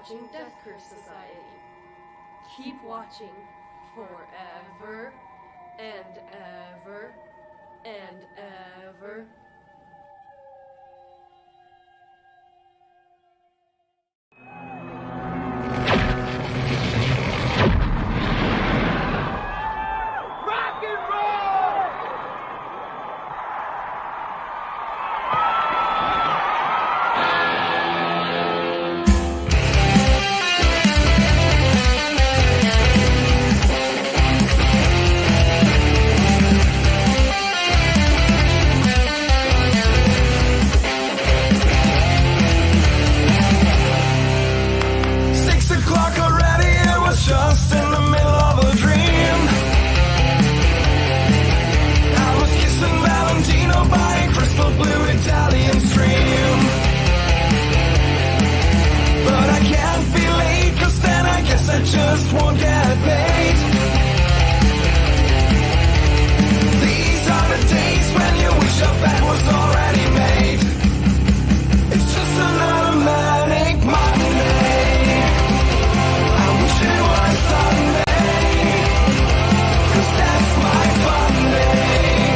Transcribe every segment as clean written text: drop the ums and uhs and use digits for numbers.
watching Death Curse Society. Keep watching forever and ever and ever. Rock and roll! 6 o'clock already, it was just in the middle of a dream. I was kissing Valentino by a crystal blue Italian stream. But I can't be late, cause then I guess I just won't get paid. These are the days when you wish your bed was already made. It's just another manic Monday. I wish it was Sunday, cause that's my fun day.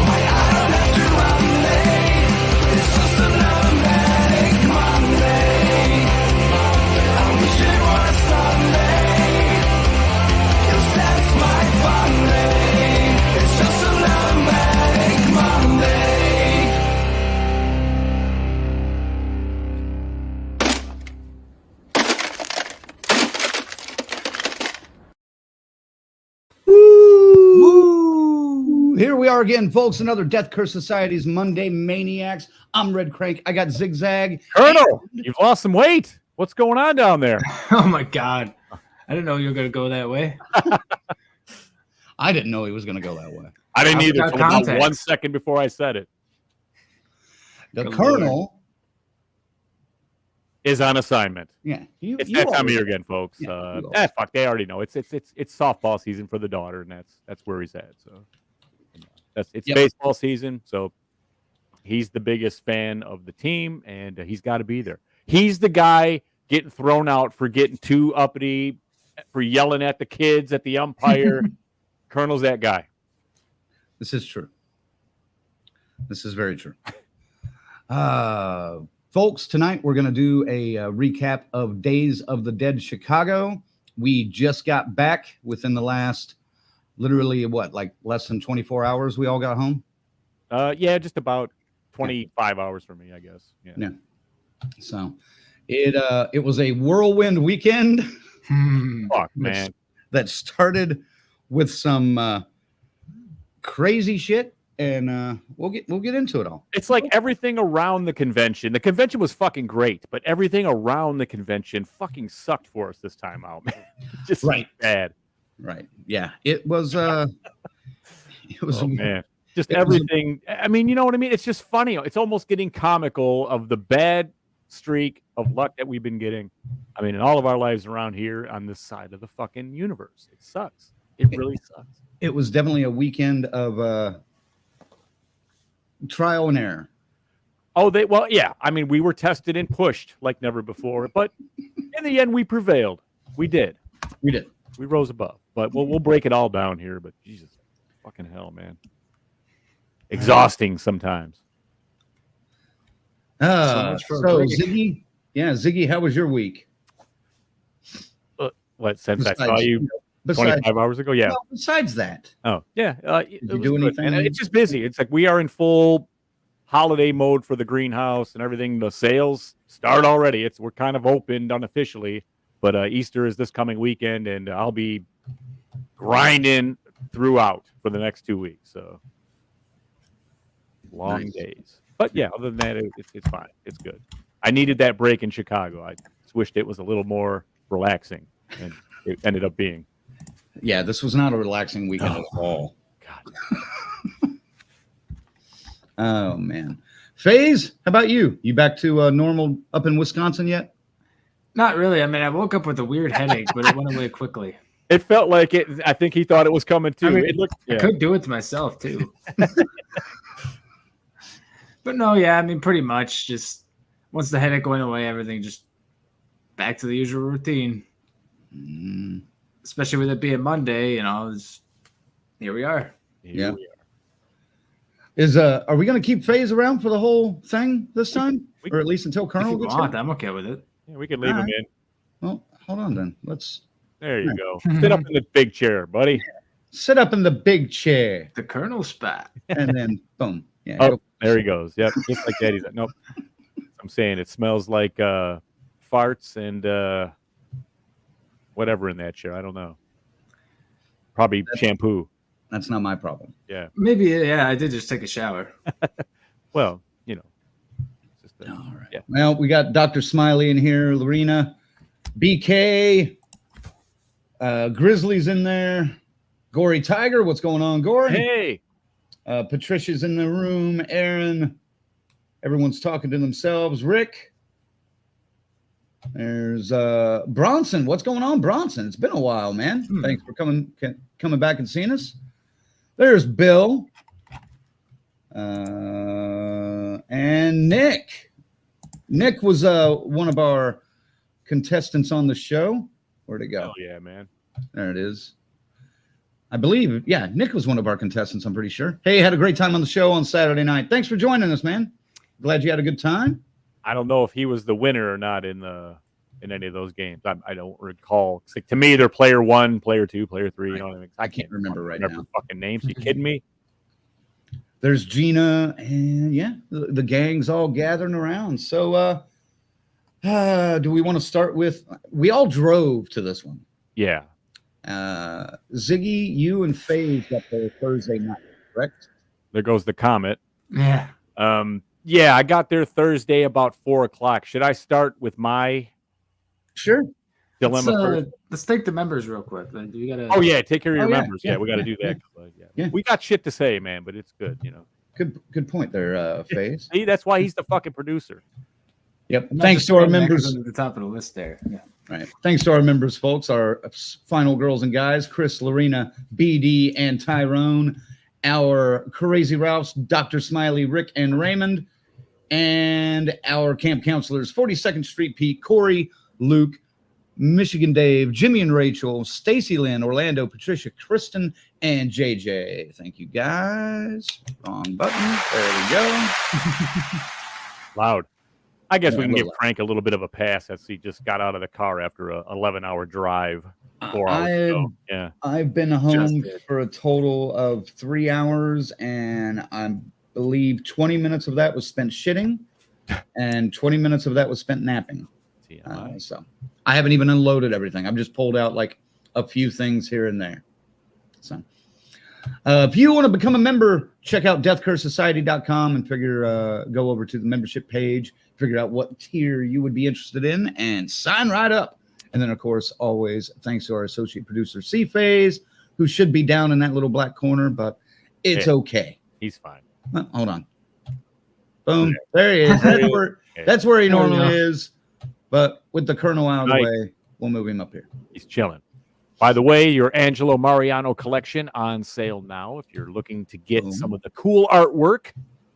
Why I don't have to run late. It's just another manic Monday. I wish it was Sunday, cause that's my fun day. It's just another manic Monday. Woo! Here we are again, folks. Another Death Curse Society's Monday Maniacs. I'm Red Crank. I got Zigzag. Colonel, you've lost some weight. What's going on down there? Oh my God. I didn't know you were going to go that way. I didn't know he was going to go that way. I didn't either. Without Till about context. 1 second before I said it. The Good Colonel. Is on assignment. Yeah. It's that time of year again, folks. Yeah, you Fuck, they already know. It's softball season for the daughter, and that's where he's at. So it's Yep. baseball season. So he's the biggest fan of the team, and he's got to be there. He's the guy getting thrown out for getting too uppity, for yelling at the kids, at the umpire. Colonel's that guy. This is true. This is very true. Folks, tonight we're going to do a recap of Days of the Dead Chicago. We just got back within the last, literally, like less than 24 hours we all got home? Yeah, just about 25 hours for me, I guess. Yeah. So it was a whirlwind weekend. Fuck, man. That started with some crazy shit, and we'll get into it all. It's like everything around the convention. The convention was fucking great, but everything around the convention fucking sucked for us this time out, man. Just bad. Right. Yeah. It was it was man. Just it everything. I mean, you know what I mean? It's just funny. It's almost getting comical of the bad streak of luck that we've been getting. I mean, in all of our lives around here on this side of the fucking universe. It sucks. It really sucks. It was definitely a weekend of trial and error. Yeah. I mean, we were tested and pushed like never before, but in the end, we prevailed. We did. We rose above. But we'll break it all down here. But Jesus, fucking hell, man, exhausting sometimes. So Ziggy, how was your week? What, since I saw you 25 hours ago? Yeah. Well, besides that. Oh, yeah. Did you do anything? And it's just busy. It's like we are in full holiday mode for the greenhouse and everything. The sales start already. We're kind of opened unofficially, but Easter is this coming weekend, and I'll be grinding throughout for the next 2 weeks. So long days. But yeah, other than that, it's fine. It's good. I needed that break in Chicago. I just wished it was a little more relaxing, and it ended up being. Yeah, this was not a relaxing weekend at all. God. Oh, man. FaZe, how about you? You back to normal up in Wisconsin yet? Not really. I mean, I woke up with a weird headache, but it went away quickly. It felt like it. I think he thought it was coming too. I mean, It looked. I could do it to myself too. But no, yeah, I mean, pretty much just once the headache went away, everything just back to the usual routine. Mm, Especially with it being Monday, here we are. yeah. we Are we going to keep FaZe around for the whole thing this time? we- or at least until If Colonel you gets want, here? I'm okay with it. Yeah, we can leave him Alright. in. Well, hold on then. Let's There you Right. go. Sit up in the big chair, buddy. sit up in the big chair. The Colonel spot. And then, boom. Yeah. Oh, go. there he goes. Yep, just like Daddy's. Nope. I'm saying it smells like farts and whatever in that chair. I don't know. Probably shampoo. That's not my problem. Yeah. Maybe, yeah, I did just take a shower. Well, it's just All right. Yeah. Well, we got Dr. Smiley in here, Lorena, BK, Grizzly's in there, Gory Tiger. What's going on, Gory? Hey. Patricia's in the room, Aaron. Everyone's talking to themselves. Rick. There's Bronson. What's going on, Bronson? It's been a while, man. Thanks for coming back and seeing us. There's Bill. And Nick. Nick was one of our contestants on the show. Where'd it go? Oh yeah, man. There it is. I believe, yeah, Nick was one of our contestants, I'm pretty sure. Hey, had a great time on the show on Saturday night. Thanks for joining us, man. Glad you had a good time. I don't know if he was the winner or not in any of those games. I don't recall. It's like, to me, they're player 1, player 2, player 3. You know what I mean? I can't remember right now. fucking names. You kidding me? There's Gina, and yeah, the gang's all gathering around. So, do we want to start with? We all drove to this one. Yeah. Ziggy, you and FaZe got there Thursday night, correct? There goes the comet. Yeah. Yeah, I got there Thursday about 4:00. Should I start with my Sure. dilemma first? Let's take the members real quick. Like, you gotta. Oh yeah, take care of your yeah, members. Yeah, we got to do that. yeah. We got shit to say, man, but it's good, Good point there, FaZe. See, that's why he's the fucking producer. Yep. I'm not Thanks just to our putting that 'cause members. I'm at the top of the list there. Yeah. Right. Thanks to our members, folks, our final girls and guys, Chris, Lorena, BD, and Tyrone, our Crazy Ralphs, Dr. Smiley, Rick, and Raymond, and our camp counselors, 42nd Street Pete, Corey, Luke, Michigan Dave, Jimmy and Rachel, Stacy Lynn, Orlando, Patricia, Kristen, and JJ. Thank you, guys. Wrong button. There we go. Loud. I guess Yeah, we can a give little Frank a little bit of a pass as he just got out of the car after a 11-hour drive. 4 hours ago. Yeah. I've been home did. for a total of 3 hours, and I believe 20 minutes of that was spent shitting, and 20 minutes of that was spent napping. So I haven't even unloaded everything. I've just pulled out like a few things here and there. So if you want to become a member, check out deathcursesociety.com and go over to the membership page, figure out what tier you would be interested in, and sign right up. And then, of course, always thanks to our associate producer, C-Phase, who should be down in that little black corner, but it's okay. He's fine. Well, hold on. Boom. There he is. That's where he normally is. But with the Colonel out of the way, we'll move him up here. He's chilling. By the way, your Angelo Mariano collection on sale now. If you're looking to get some of the cool artwork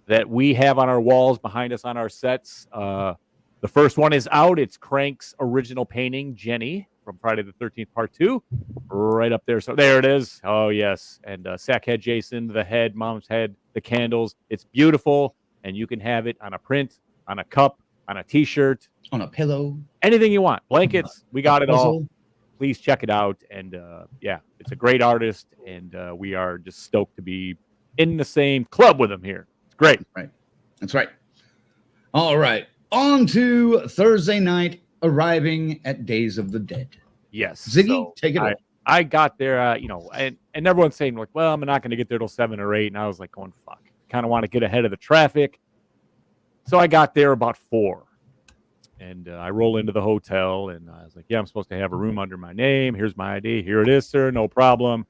that we have on our walls behind us on our sets, the first one is out. It's Crank's original painting, Jenny, from Friday the 13th, Part 2. Right up there. So there it is. Oh, yes. And Sackhead Jason, the head, Mom's head, the candles. It's beautiful. And you can have it on a print, on a cup, on a T-shirt. On a pillow. Anything you want. Blankets. We got it all. Puzzle. Please check it out. And yeah, it's a great artist. And we are just stoked to be in the same club with him here. It's great. Right. That's right. All right. On to Thursday night, arriving at Days of the Dead. Yes. Ziggy, take it away. I got there, and everyone's saying, like, well, I'm not going to get there till 7 or 8. And I was like, going, fuck. Kind of want to get ahead of the traffic. So I got there about 4. And I roll into the hotel, and I was like, yeah, I'm supposed to have a room under my name. Here's my ID. Here it is, sir. No problem.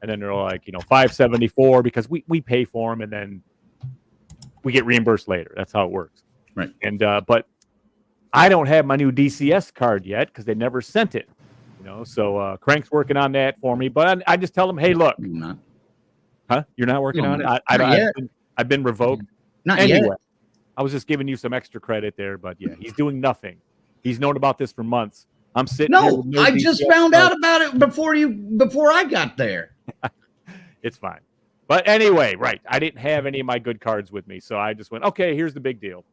And then they're like, $574 because we pay for them, and then we get reimbursed later. That's how it works. Right. And but I don't have my new DCS card yet because they never sent it. So Crank's working on that for me. But I just tell them, hey, look. I'm not. Huh? You're not working on it? I've been revoked. Not anyway, yet. I was just giving you some extra credit there, but yeah, he's doing nothing. He's known about this for months. I'm sitting here No, with no I just DCF found card. out about it before I got there. It's fine. But anyway, right. I didn't have any of my good cards with me. So I just went, okay, here's the big deal.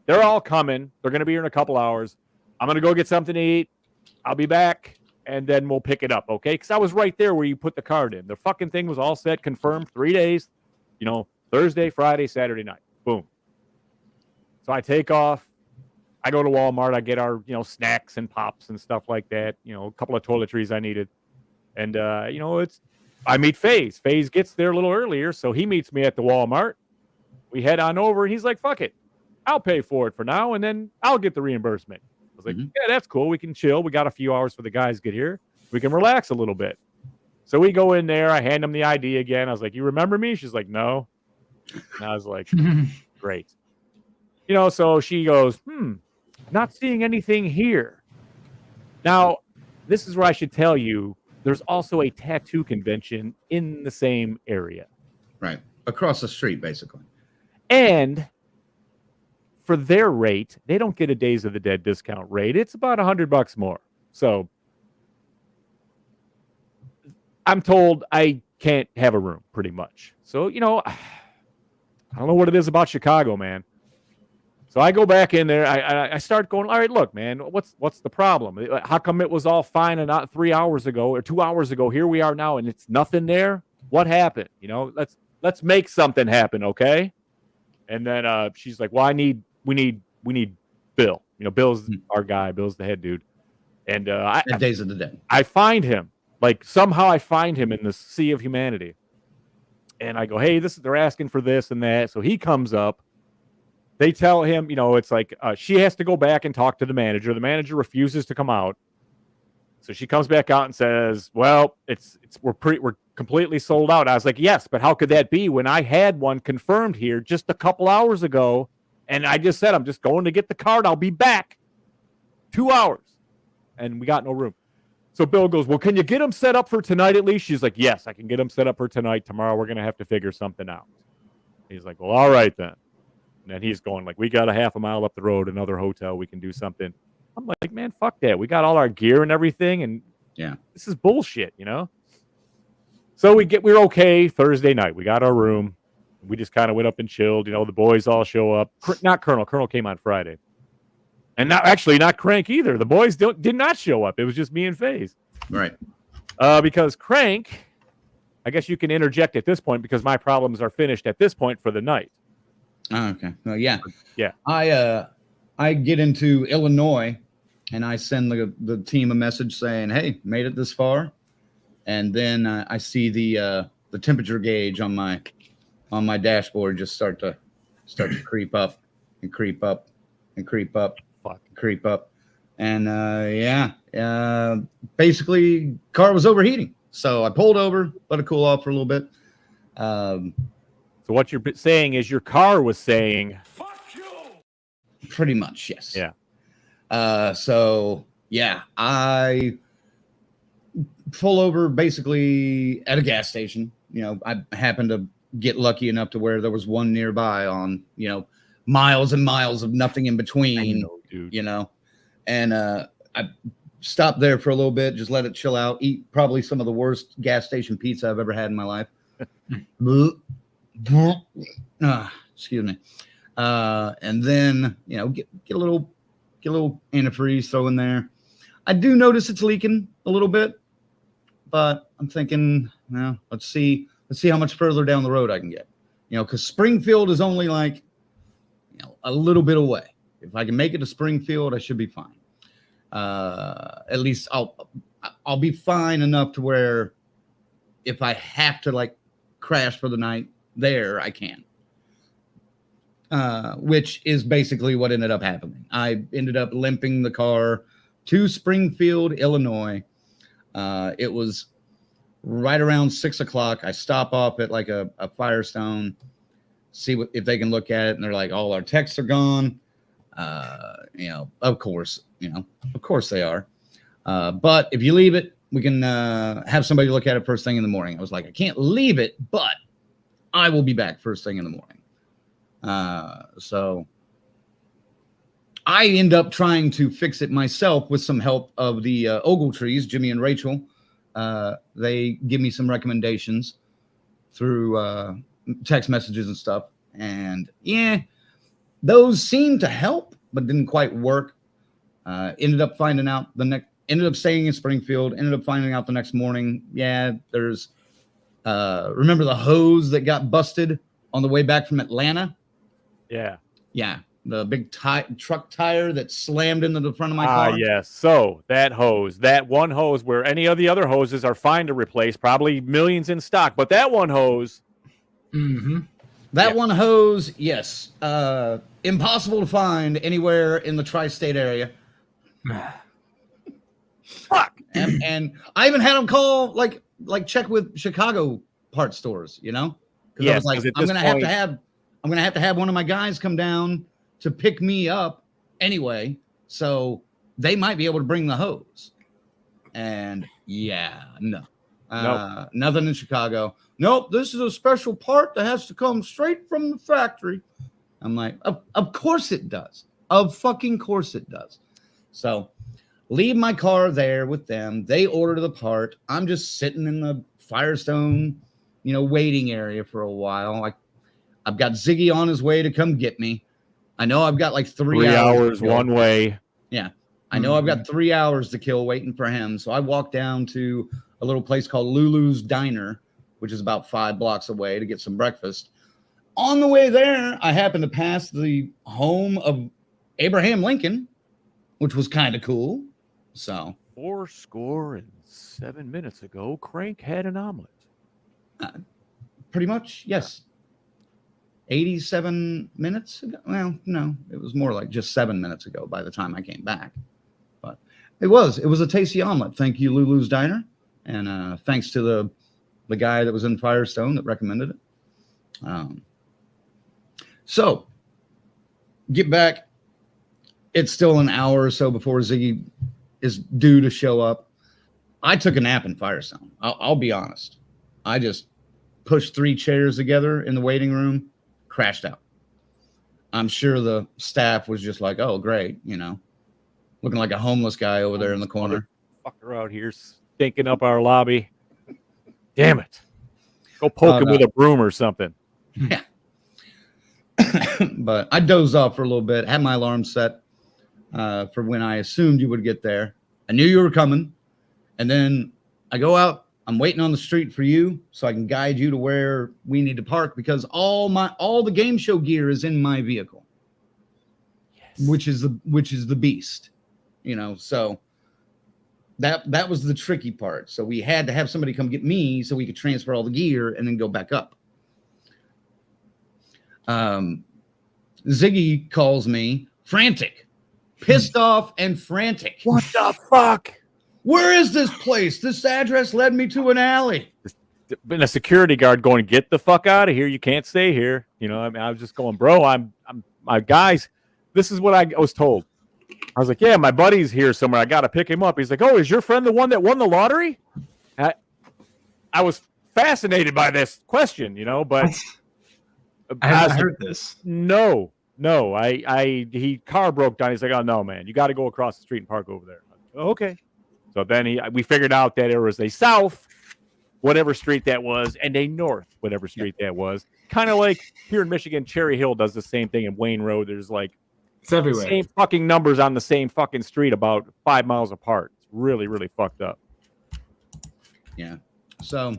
They're all coming. They're going to be here in a couple hours. I'm going to go get something to eat. I'll be back, and then we'll pick it up, okay? Because I was right there where you put the card in. The fucking thing was all set, confirmed, 3 days, Thursday, Friday, Saturday night. Boom. So I take off. I go to Walmart. I get our, snacks and pops and stuff like that. A couple of toiletries I needed. And, I meet FaZe. FaZe gets there a little earlier, so he meets me at the Walmart. We head on over, and he's like, fuck it. I'll pay for it for now, and then I'll get the reimbursement. I was like, yeah, that's cool. We can chill. We got a few hours for the guys to get here. We can relax a little bit. So we go in there. I hand him the ID again. I was like, you remember me? She's like, no. And I was like, great. So she goes, not seeing anything here. Now, this is where I should tell you, there's also a tattoo convention in the same area. Right. Across the street, basically. And for their rate, they don't get a Days of the Dead discount rate. It's about $100 more. So I'm told I can't have a room pretty much. So, I don't know what it is about Chicago, man. So I go back in there. I start going, all right, look, man, what's the problem? How come it was all fine and not 3 hours ago or 2 hours ago? Here we are now, and it's nothing there. What happened? Let's make something happen, okay? And then she's like, well, we need Bill. Bill's our guy. Bill's the head dude. And Days of the Dead. I find him. Like somehow I find him in the sea of humanity. And I go, hey, they're asking for this and that. So he comes up. They tell him, it's like she has to go back and talk to the manager. The manager refuses to come out. So she comes back out and says, well, we're completely sold out. I was like, yes, but how could that be when I had one confirmed here just a couple hours ago? And I just said, I'm just going to get the card. I'll be back. 2 hours. And we got no room. So Bill goes, well, can you get them set up for tonight at least? She's like, yes, I can get them set up for tonight. Tomorrow we're going to have to figure something out. He's like, well, all right then. And then he's going like, we got a half a mile up the road, another hotel. We can do something. I'm like, man, fuck that. We got all our gear and everything. And yeah, this is bullshit, So we're okay Thursday night. We got our room. We just kind of went up and chilled. The boys all show up. Not Colonel. Colonel came on Friday. And not Crank either. The boys did not show up. It was just me and FaZe. Right. Because Crank, I guess you can interject at this point because my problems are finished at this point for the night. Oh, okay. Well, yeah. Yeah. I get into Illinois and I send the team a message saying, hey, made it this far. And then I see the temperature gauge on my dashboard just start to creep up and creep up and creep up. Creep up. And basically car was overheating. So I pulled over, let it cool off for a little bit. So what you're saying is your car was saying, fuck you. Pretty much, yes. Yeah. So yeah, I pull over basically at a gas station. I happened to get lucky enough to where there was one nearby on, miles and miles of nothing in between, dude. And I stopped there for a little bit, just let it chill out, eat probably some of the worst gas station pizza I've ever had in my life. Excuse me. And then, get a little antifreeze throw in there. I do notice it's leaking a little bit, but I'm thinking, let's see how much further down the road I can get, because Springfield is only like, a little bit away. If I can make it to Springfield, I should be fine. At least I'll be fine enough to where if I have to like crash for the night there, I can. Which is basically what ended up happening. I ended up limping the car to Springfield, Illinois. It was right around 6 o'clock. I stop off at like a Firestone, see if they can look at it, and they're like, all our texts are gone. Of course they are. But if you leave it, we can have somebody look at it first thing in the morning. I was like, I can't leave it, but I will be back first thing in the morning. So I end up trying to fix it myself with some help of the Ogletrees, Jimmy and Rachel. They give me some recommendations through text messages and stuff. And yeah, those seemed to help, but didn't quite work. Ended up staying in Springfield, ended up finding out the next morning. Yeah, there's, remember the hose that got busted on the way back from Atlanta? Yeah. Yeah. The big truck tire that slammed into the front of my car. Yes. So that one hose where any of the other hoses are fine to replace, probably millions in stock, but that one hose. Mm-hmm. That one hose, yes. Impossible to find anywhere in the tri-state area. Fuck. And I even had them call, like check with Chicago parts stores, you know? Because I was like, I'm gonna have to have one of my guys come down to pick me up anyway, so they might be able to bring the hose. And yeah, no. Nope. Nothing in Chicago. Nope, this is a special part that has to come straight from the factory. I'm like, of course it does. Of fucking course it does. So leave my car there with them. They order the part. I'm just sitting in the Firestone, waiting area for a while. I've got Ziggy on his way to come get me. I know I've got like 3 hours one way. Yeah. I know I've got 3 hours to kill waiting for him. So I walked down to a little place called Lulu's Diner, which is about 5 blocks away, to get some breakfast. On the way there, I happened to pass the home of Abraham Lincoln, which was kind of cool. So 7 minutes ago, Crank had an omelet. Pretty much, yes. 87 minutes ago. Well, no, it was more like just 7 minutes ago by the time I came back. But it was a tasty omelet. Thank you, Lulu's Diner. And thanks to the guy that was in Firestone that recommended it. So get back. It's still an hour or so before Ziggy is due to show up. I took a nap in Firestone. I'll be honest. I just pushed 3 chairs together in the waiting room, crashed out. I'm sure the staff was just like, oh, great, looking like a homeless guy over there in the corner. Fucker out here stinking up our lobby. Damn it. Go poke him with a broom or something. Yeah. But I dozed off for a little bit, had my alarm set for when I assumed you would get there. I knew you were coming. And then I go out. I'm waiting on the street for you so I can guide you to where we need to park, because all the game show gear is in my vehicle. Yes. Which is the beast. So that was the tricky part. So we had to have somebody come get me so we could transfer all the gear and then go back up. Ziggy calls me frantic, pissed off and frantic. What the fuck? Where is this place? This address led me to an alley. Been a security guard going, get the fuck out of here. You can't stay here. I was just going, bro, I'm my guys. This is what I was told. I was like, yeah, my buddy's here somewhere. I got to pick him up. He's like, oh, is your friend the one that won the lottery? I was fascinated by this question, but I heard this. No. He car broke down. He's like, oh no, man, you got to go across the street and park over there. Okay. So then we figured out that there was a south, whatever street that was, and a north, whatever street that was. Kind of like here in Michigan, Cherry Hill does the same thing in Wayne Road. There's like it's everywhere. Same fucking numbers on the same fucking street about 5 miles apart. It's really, really fucked up. Yeah. So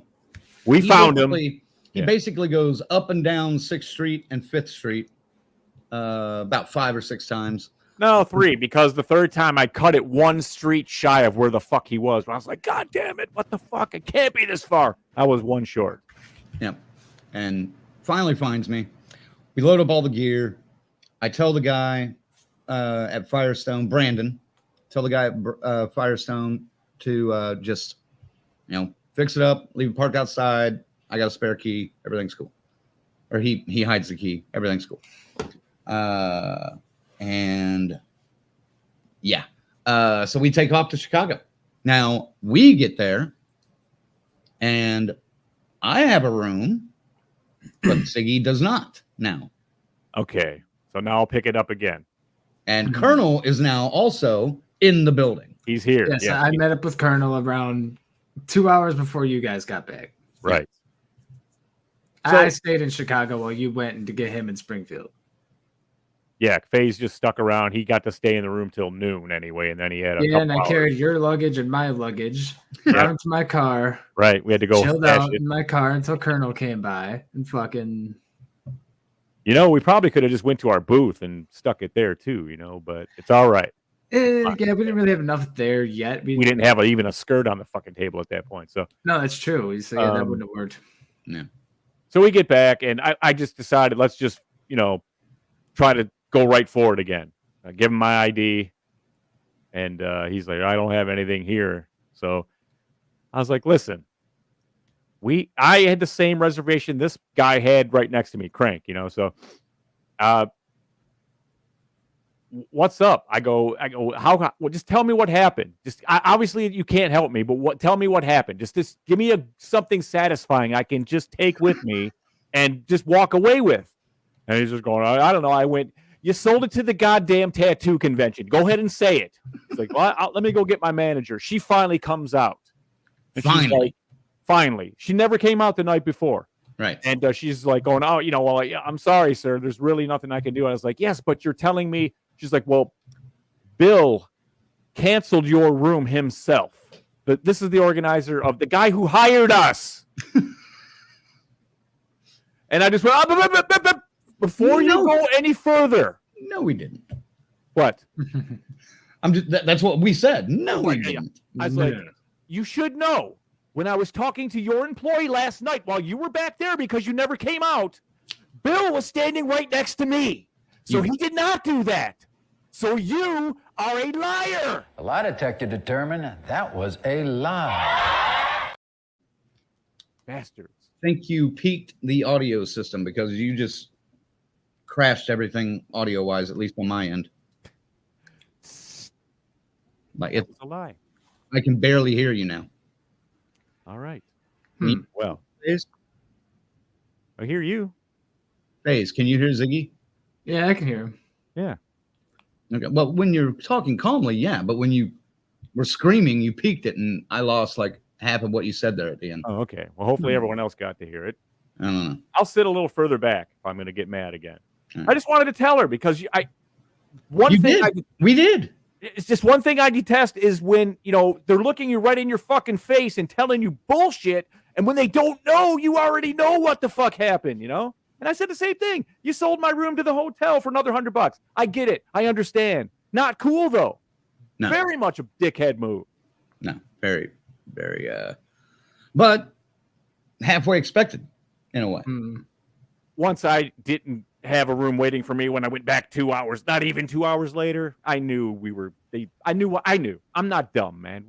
we found him. He basically goes up and down 6th Street and 5th Street about 5 or 6 times. No, 3, because the 3rd time I cut it 1 street shy of where the fuck he was. I was like, God damn it, what the fuck? It can't be this far. I was 1 short. Yep. And finally finds me. We load up all the gear. I tell the guy at Firestone, Brandon, at Firestone to just, fix it up, leave it parked outside. I got a spare key. Everything's cool. Or he hides the key. Everything's cool. And yeah. So we take off to Chicago. Now we get there and I have a room, but Siggy does not now. Okay. So now I'll pick it up again. And Colonel is now also in the building. He's here. Yes, Yeah, I met up with Colonel around 2 hours before you guys got back. right. I stayed in Chicago while you went to get him in Springfield. Yeah, Faye's just stuck around. He got to stay in the room till noon anyway, and then he had a Yeah, couple and I hours. carried your luggage and my luggage down to my car. Right, we had to go Chilled stash out it. in my car until Colonel came by and fucking. You know, we probably could have just went to our booth and stuck it there too. You know, but it's all right. Yeah, we didn't really have enough there yet. We didn't have even a skirt on the fucking table at that point. So No, that's true. So yeah, that wouldn't have worked. Yeah. So we get back, and I just decided let's just try to go right for it again. I give him my ID, and he's like, I don't have anything here. So I was like, listen, I had the same reservation this guy had right next to me, Crank. So what's up? I go, how? Well, just tell me what happened. Obviously you can't help me, but tell me what happened. Just give me something satisfying I can just take with me and just walk away with. And he's just going, I don't know. You sold it to the goddamn tattoo convention. Go ahead and say it. He's like, well, let me go get my manager. She finally comes out. And she's like, finally. She never came out the night before. Right. And she's like going, oh, well, I'm sorry, sir. There's really nothing I can do. And I was like, yes, but you're telling me. She's like, well, Bill canceled your room himself. But this is the organizer of the guy who hired us. And I just went, before you go any further. No, we didn't. What? That's what we said. No, we didn't. I was like, you should know. When I was talking to your employee last night while you were back there because you never came out, Bill was standing right next to me. So he did not do that. So you are a liar. A lie detector determined that was a lie. Bastards. I think you peaked the audio system because you just crashed everything audio-wise, at least on my end. Like It's a lie. I can barely hear you now. All right. Hmm. Well, Faze, I hear you. can you hear Ziggy? Yeah, I can hear him. Yeah. Okay. Well, when you're talking calmly, yeah, but when you were screaming, you peaked it, and I lost like half of what you said there at the end. Oh, okay. Well, hopefully everyone else got to hear it. I don't know. I'll sit a little further back if I'm going to get mad again. Right. I just wanted to tell her because We did. It's just one thing I detest is when, they're looking you right in your fucking face and telling you bullshit. And when they don't know, you already know what the fuck happened, And I said the same thing. You sold my room to the hotel for another $100. I get it. I understand. Not cool though. No. Very much a dickhead move. No, very, very, but halfway expected in a way. Once I didn't have a room waiting for me when I went back 2 hours, not even 2 hours later, I knew I knew what I knew. I'm not dumb, man.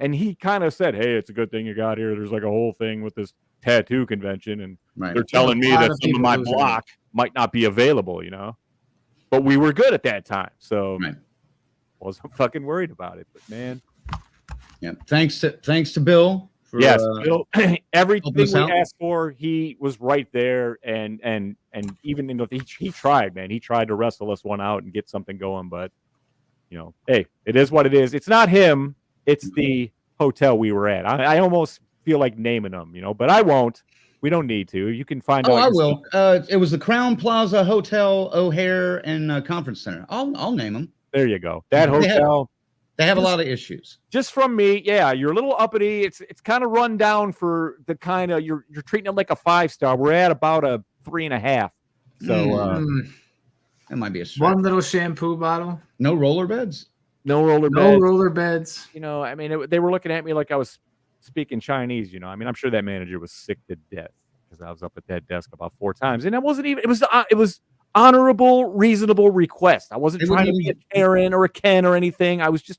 And he kind of said, hey, it's a good thing you got here. There's like a whole thing with this tattoo convention. And they're telling me that some of my block might not be available, but we were good at that time. So I wasn't fucking worried about it, but man. Yeah. Thanks to Bill. Yes, Bill, everything we asked for, he was right there, and even he tried, man. He tried to wrestle us one out and get something going, but hey, it is what it is. It's not him; it's the hotel we were at. I almost feel like naming them, but I won't. We don't need to. You can find out. I will. It was the Crown Plaza Hotel, O'Hare, and Conference Center. I'll name them. There you go. That hotel. They have a lot of issues. Just from me, yeah. You're a little uppity. It's kind of run down for the kind of you're treating it like a 5-star. We're at about a 3.5. So it might be a stretch. One little shampoo bottle. No roller beds. No roller beds. I mean, they were looking at me like I was speaking Chinese. I mean, I'm sure that manager was sick to death because I was up at that desk about 4 times, and it wasn't even. It was honorable, reasonable request. I wasn't trying to be a Karen or a Ken or anything. I was just,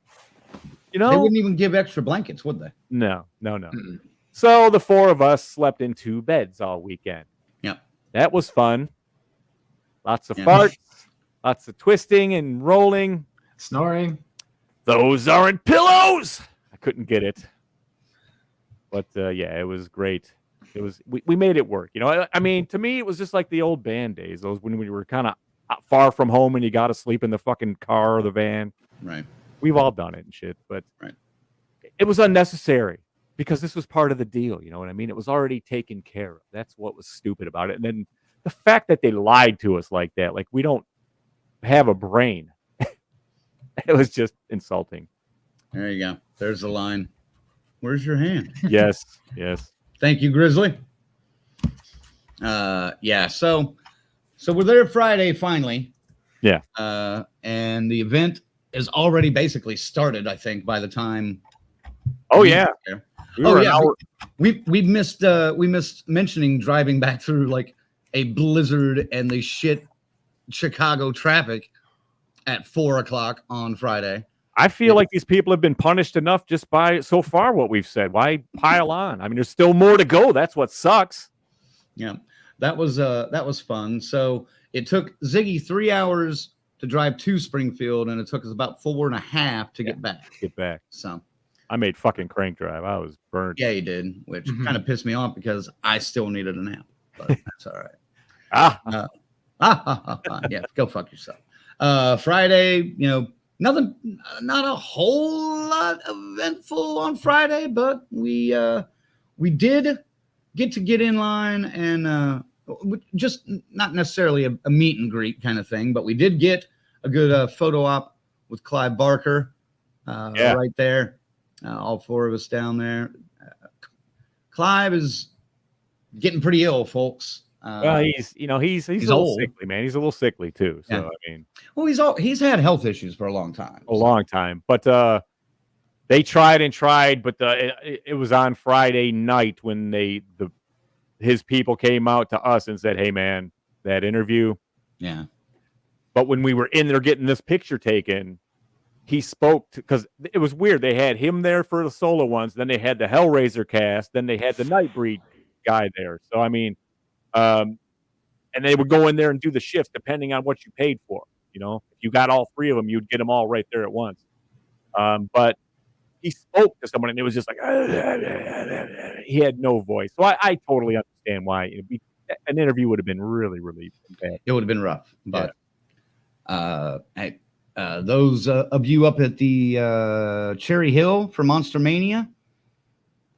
They wouldn't even give extra blankets, would they? No. Mm-mm. So the 4 of us slept in 2 beds all weekend. Yep. That was fun. Lots of farts, lots of twisting and rolling. Snoring. Those aren't pillows. I couldn't get it. But yeah, it was great. It was we made it work. I mean, to me, it was just like the old band days. Those when we were kind of far from home and you got to sleep in the fucking car or the van. Right. We've all done it and shit, but Right. it was unnecessary because this was part of the deal. You know what I mean? It was already taken care of. That's what was stupid about it. And then the fact that they lied to us like that, like we don't have a brain. It was just insulting. There you go. There's the line. Where's your hand? Yes. Yes. Thank you, Grizzly. Yeah. So we're there Friday finally. Yeah. And the event is already basically started, I think, by the time. Oh yeah. We missed mentioning driving back through like a blizzard and the shit Chicago traffic at 4:00 on Friday. I feel like these people have been punished enough just by so far what we've said. Why pile on? I mean, there's still more to go. That's what sucks. Yeah, that was fun. So it took Ziggy 3 hours to drive to Springfield, and it took us about 4.5 to get back. So I made fucking crank drive. I was burned. Yeah, you did, which kind of pissed me off because I still needed a nap, but that's all right. Yeah, go fuck yourself. Friday, nothing, not a whole lot eventful on Friday, but we did get in line and just not necessarily a meet and greet kind of thing, but we did get a good photo op with Clive Barker right there. All four of us down there. Clive is getting pretty ill, folks. Well, he's a little old. sickly, man. He's a little sickly too. So I mean, well, he's had health issues for a long time. But they tried, but it was on Friday night when his people came out to us and said, "Hey, man, that interview." Yeah. But when we were in there getting this picture taken, he spoke because it was weird. They had him there for the solo ones, then they had the Hellraiser cast, then they had the Nightbreed guy there. So I mean. And they would go in there and do the shifts depending on what you paid for. If you got all three of them, you'd get them all right there at once. But he spoke to someone and it was just like, he had no voice. So I totally understand why an interview would have been really, really bad. It would have been rough. But those of you up at the Cherry Hill for Monster Mania,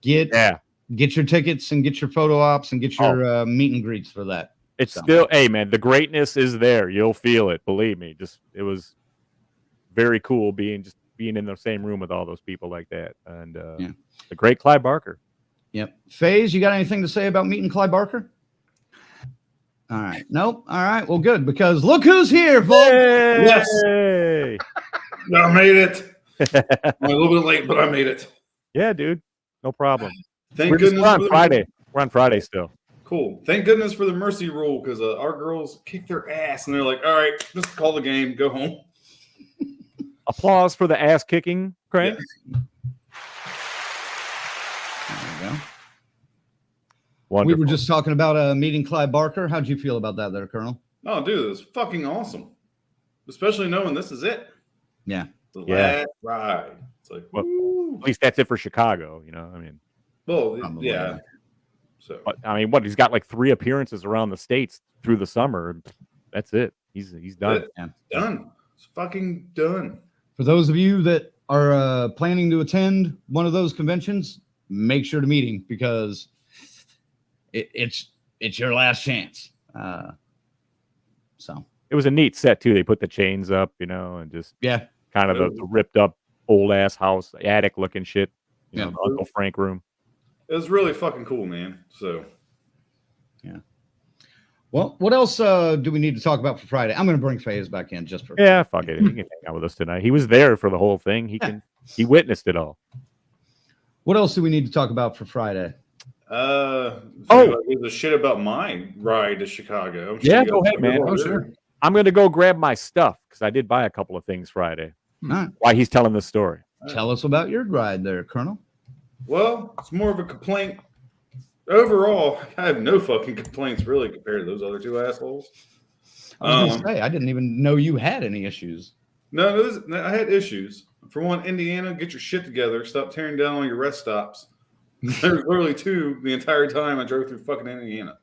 get your tickets and get your photo ops and get your meet and greets for that. It's still, hey man, the greatness is there. You'll feel it. Believe me. It was very cool being in the same room with all those people like that. And the great Clive Barker. Yep. FaZe, you got anything to say about meeting Clive Barker? All right. Nope. All right. Well, good, because look who's here, folks. Yes. I made it. I'm a little bit late, but I made it. Yeah, dude. No problem. Thank goodness. We're on Friday. We're on Friday still. Cool. Thank goodness for the mercy rule, because our girls kicked their ass and they're like, all right, just call the game, go home. Applause for the ass kicking, Craig. Yeah. There you go. Wonderful. We were just talking about meeting Clive Barker. How'd you feel about that there, Colonel? Oh, dude, it's fucking awesome. Especially knowing this is it. Yeah. The last ride. It's like, well, at least that's it for Chicago, I mean. Well, yeah. So, but, I mean, he's got like 3 appearances around the States through the summer. That's it. He's done. Done. It's fucking done. For those of you that are planning to attend one of those conventions, make sure to meet him, because it's your last chance. So it was a neat set too. They put the chains up, and just kind of the ripped up old ass house, attic looking shit. The Uncle Frank room. It was really fucking cool, man. So, yeah. Well, what else do we need to talk about for Friday? I'm going to bring FaZe back in just for fuck it. He can hang out with us tonight. He was there for the whole thing. He witnessed it all. What else do we need to talk about for Friday? There's a shit about my ride to Chicago. Go ahead, man. Oh, sure. I'm going to go grab my stuff because I did buy a couple of things Friday. Right. Why he's telling this story. Tell us about your ride there, Colonel. Well, it's more of a complaint. Overall, I have no fucking complaints really compared to those other two assholes. I was going to say, I didn't even know you had any issues. No, I had issues. For one, Indiana, get your shit together. Stop tearing down all your rest stops. There's literally 2 the entire time I drove through fucking Indiana.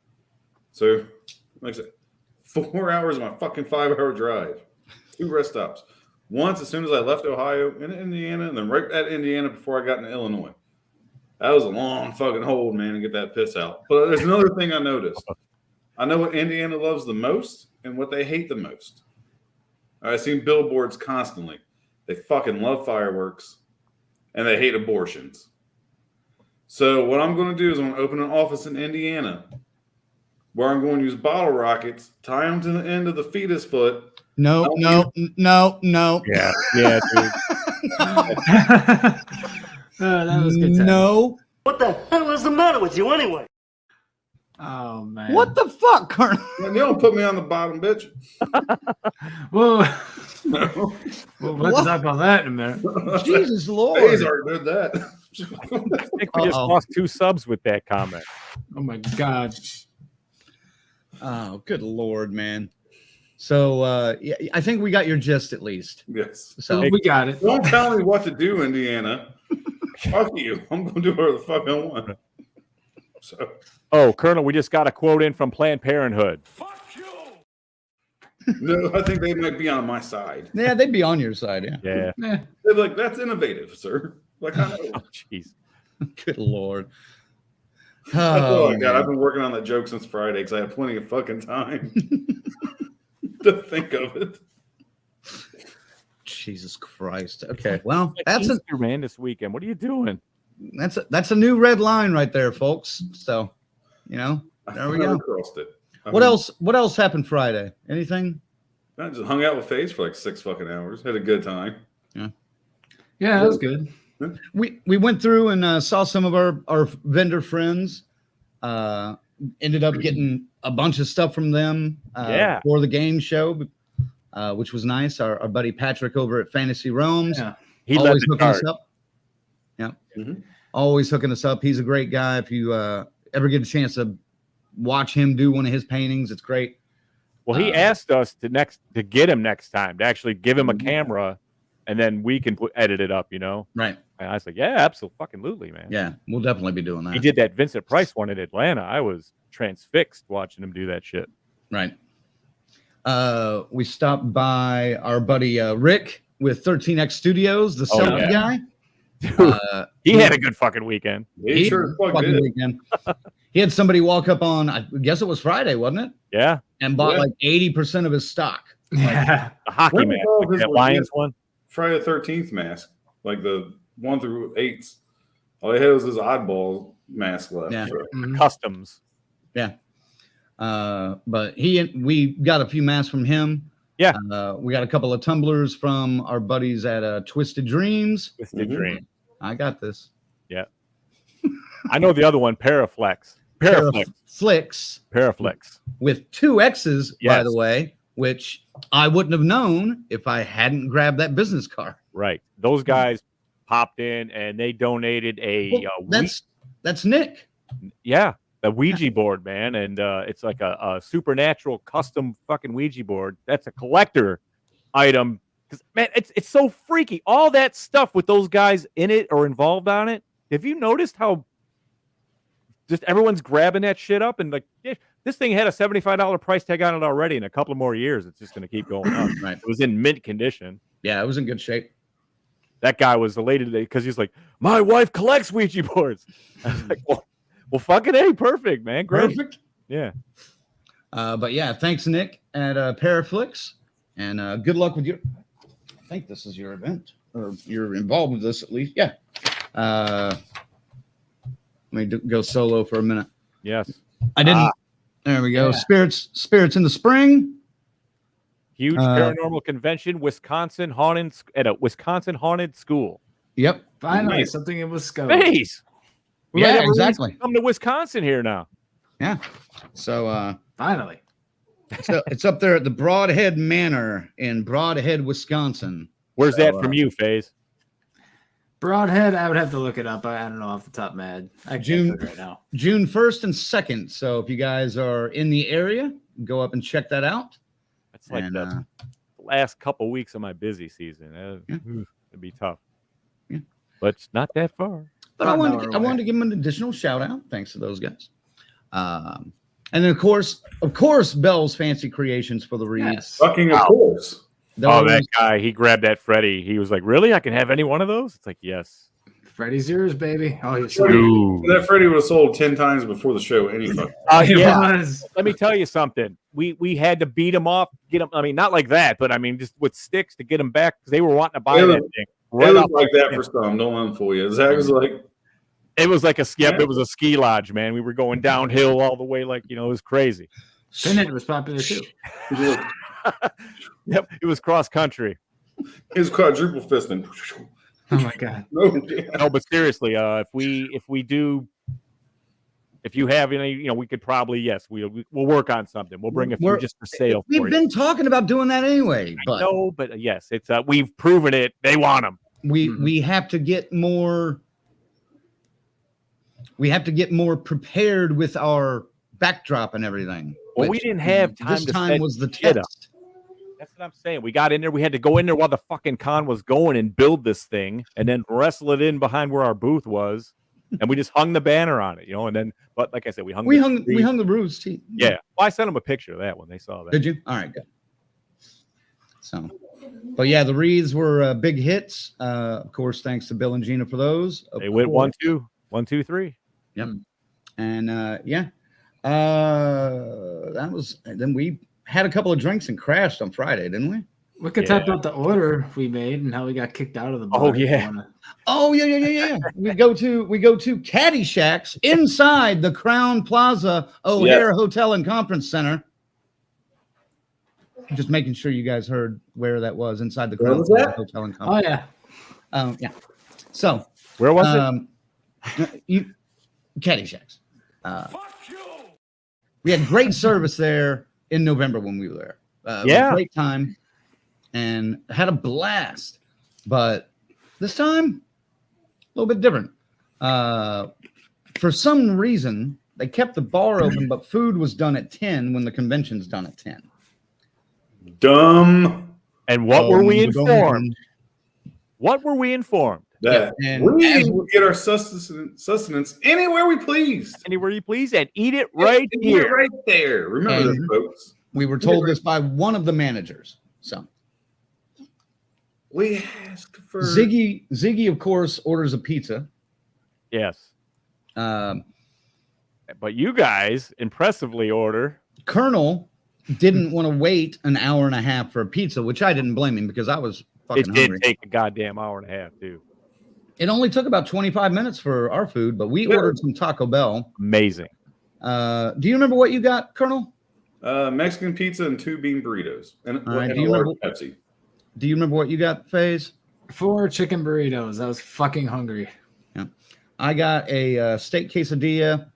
So, like I said, 4 hours of my fucking 5-hour drive. 2 rest stops. Once as soon as I left Ohio into Indiana, and then right at Indiana before I got into Illinois. That was a long fucking hold, man, to get that piss out. But there's another thing I noticed. I know what Indiana loves the most and what they hate the most. I've seen billboards constantly. They fucking love fireworks and they hate abortions. So what I'm going to do is I'm going to open an office in Indiana where I'm going to use bottle rockets, tie them to the end of the fetus foot. No. Yeah, dude. That was good time. No. What the hell is the matter with you anyway? Oh man. What the fuck, Colonel? You don't put me on the bottom, bitch. Whoa. No. Well, let's talk about that in a minute. Jesus Lord. Hayes already did that. I think we just lost 2 subs with that comment. Oh my god. Oh, good Lord, man. So yeah, I think we got your gist at least. Yes. So We got it. Don't tell me what to do, Indiana. Fuck you. I'm going to do whatever the fuck I want. So. Oh, Colonel, we just got a quote in from Planned Parenthood. No, I think they might be on my side. yeah, they'd be on your side, yeah. Yeah. They're like, that's innovative, sir. Like, I know. Oh, jeez. Good Lord. Oh, Oh, God, I've been working on that joke since Friday because I had plenty of fucking time to think of it. Jesus Christ. Okay. Well, That's Easter, man, this weekend. What are you doing? that's a new red line right there, folks. So, there we I go. crossed it. What else happened Friday? Anything? I just hung out with FaZe for like 6 fucking hours. Had a good time. Yeah, that was good. We went through and saw some of our vendor friends. Ended up getting a bunch of stuff from them for the game show, which was nice. Our buddy Patrick over at Fantasy Realms. Yeah. He always led the hooking us charge. up. Yeah. Mhm. Always hooking us up. He's a great guy. If you ever get a chance to watch him do one of his paintings, it's great. Well, he asked us to get him next time, to actually give him a camera, and then we can edit it up, Right. And I was like, yeah, absolutely, man. Yeah, we'll definitely be doing that. He did that Vincent Price one in Atlanta. I was transfixed watching him do that shit. Right. We stopped by our buddy Rick with 13X Studios, the selfie guy. Dude, he had a good fucking weekend. He sure fucking did. Weekend. He had somebody walk up on, I guess it was Friday, wasn't it? Yeah. And bought like 80% of his stock. Yeah. The hockey What mask, was like his that Lions one. Friday the 13th mask, like the 1 through 8s. All he had was his oddball mask left. Yeah. So. Customs. Yeah. But we got a few masks from him. Yeah. We got a couple of tumblers from our buddies at Twisted Dreams. Twisted Dream. I got this. Yeah. I know the other one, Paraflex. Paraflex. With 2 X's, by Yes. the way, which I wouldn't have known if I hadn't grabbed that business card. Right. Those guys popped in and they donated a That's Nick. the Ouija board, man, and it's like a supernatural custom fucking Ouija board. That's a collector item because man, it's so freaky. All that stuff with those guys in it or involved on it. Have you noticed how just everyone's grabbing that shit up and like this thing had a $75 price tag on it already? In a couple of more years, it's just going to keep going up. Right. It was in mint condition. Yeah, it was in good shape. That guy was elated today because he's like, my wife collects Ouija boards. I was like, well, fucking A, perfect, man. Great. Perfect. Yeah. But yeah, thanks, Nick, at Paraflix. And good luck with your. I think this is your event, or you're involved with this at least. Yeah. Let me go solo for a minute. Yes. I didn't. There we go. Yeah. Spirits in the spring. Huge paranormal convention, Wisconsin haunted at a Wisconsin haunted school. Yep. Finally, Nice. something in Wisconsin. Face. We might Yeah, have a reason exactly. to come to Wisconsin here now. Yeah. So Finally. it's up there at the Broadhead Manor in Broadhead, Wisconsin. Where's that from you, FaZe? Broadhead, I would have to look it up. I don't know off the top of my head. I can't June- do it right now. June 1st and 2nd. So if you guys are in the area, go up and check that out. That's like And, the last couple weeks of my busy season. It'd be tough. Yeah. But it's not that far. But I About an wanted hour to away. give them an additional shout out. Thanks to those guys. And then of course, Bell's Fancy Creations for the Reeds. Yes. Fucking of course. Oh, that guy, he grabbed that Freddy. He was like, really? I can have any one of those? It's like, yes. Freddy's yours, baby. Oh, he's That Freddy would have sold 10 times before the show. Any fucking. Yeah. Let me tell you something. We had to beat him off, get him. I mean, not like that, but I mean, just with sticks to get him back because they were wanting to buy that thing. It was like that for some. Don't let him fool you. Zach was like, it was like a skip. It was a ski lodge, man. We were going downhill all the way, like it was crazy. Pinhead was popular too. Yep, it was cross country. It was quadruple fisting. Oh my god. No, but seriously, if you have any, we could probably we'll work on something. We'll bring a few just for sale. We've been talking about doing that anyway. But no, but yes, it's we've proven it. They want them. We have to get more. We have to get more prepared with our backdrop and everything. Well, we didn't have time. This time was the test. That's what I'm saying. We got in there. We had to go in there while the fucking con was going and build this thing, and then wrestle it in behind where our booth was, and we just hung the banner on it, and then. But like I said, we hung the roost. Yeah, well, I sent them a picture of that when they saw that. Did you? All right, good. So, but yeah, the wreaths were big hits. Of course, thanks to Bill and Gina for those. They went 1, 2, 1, 2, 3. Yep. And that was. Then we had a couple of drinks and crashed on Friday, didn't we? We could talk about the order we made and how we got kicked out of the bar. Oh yeah. we go to Caddyshack's inside the Crown Plaza O'Hare Hotel and Conference Center. Just making sure you guys heard where that was, inside the Crown Plaza Hotel and Conference. Oh yeah. So where was it? Caddyshack's. We had great service there in November when we were there. Great time and had a blast. But this time, a little bit different. For some reason, they kept the bar open, but food was done at 10 when the convention's done at 10. Dumb. And what were we informed? What were we informed? That we get our sustenance anywhere we please. Anywhere you please, and eat it right here. Right there. Remember this, folks. We were told this by one of the managers. So we asked for Ziggy, of course, orders a pizza. Yes. But you guys impressively order. Colonel didn't want to wait an hour and a half for a pizza, which I didn't blame him because I was fucking hungry. It did take a goddamn hour and a half, too. It only took about 25 minutes for our food, but we ordered some Taco Bell. Amazing. Do you remember what you got, Colonel? Mexican pizza and 2 bean burritos and a large Pepsi. Do you remember what you got, FaZe? 4 chicken burritos. I was fucking hungry. Yeah, I got a steak quesadilla,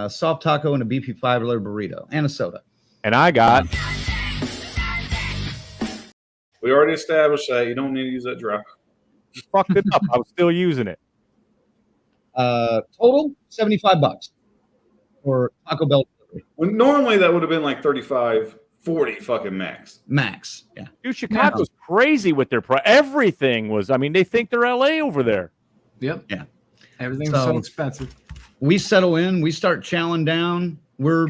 soft taco, and a beefy 5-layer burrito, and a soda. And I got. We already established that you don't need to use that drop. You fucked it up. I was still using it. Total $75 for Taco Bell. Well, normally that would have been like 35, 40 fucking max. Yeah. Dude, Chicago's crazy with their everything was. I mean, they think they're LA over there. Yep. Yeah. Everything's so expensive. We settle in. We start chowing down. We're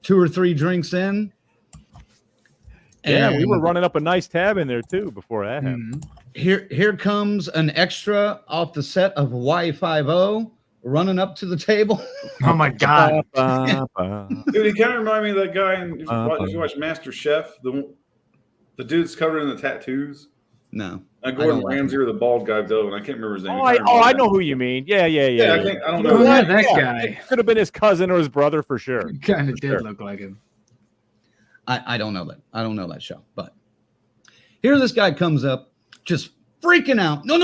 2 or 3 drinks in. Yeah, we were running up a nice tab in there too before that happened. Here comes an extra off the set of Hawaii 5-0 running up to the table. Oh my god. Dude, he kind of reminded me of that guy if you watch Master Chef, the dude's covered in the tattoos. No. Gordon Ramsay or the bald guy though, and I can't remember his name. I know who you mean. Yeah. I don't know. Yeah, that guy. It could have been his cousin or his brother for sure. He kind of did look like him. I don't know that. I don't know that show. But here this guy comes up just freaking out. No.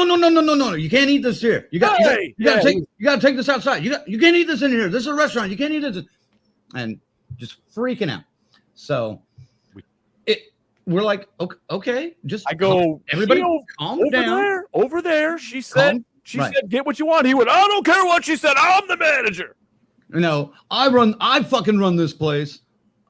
You can't eat this here. You got to take this outside. You can't eat this in here. This is a restaurant. You can't eat this. And just freaking out. So we're like, okay, just everybody calm down. Over there. She said, get what you want. He went, I don't care what she said. I'm the manager. No, I fucking run this place.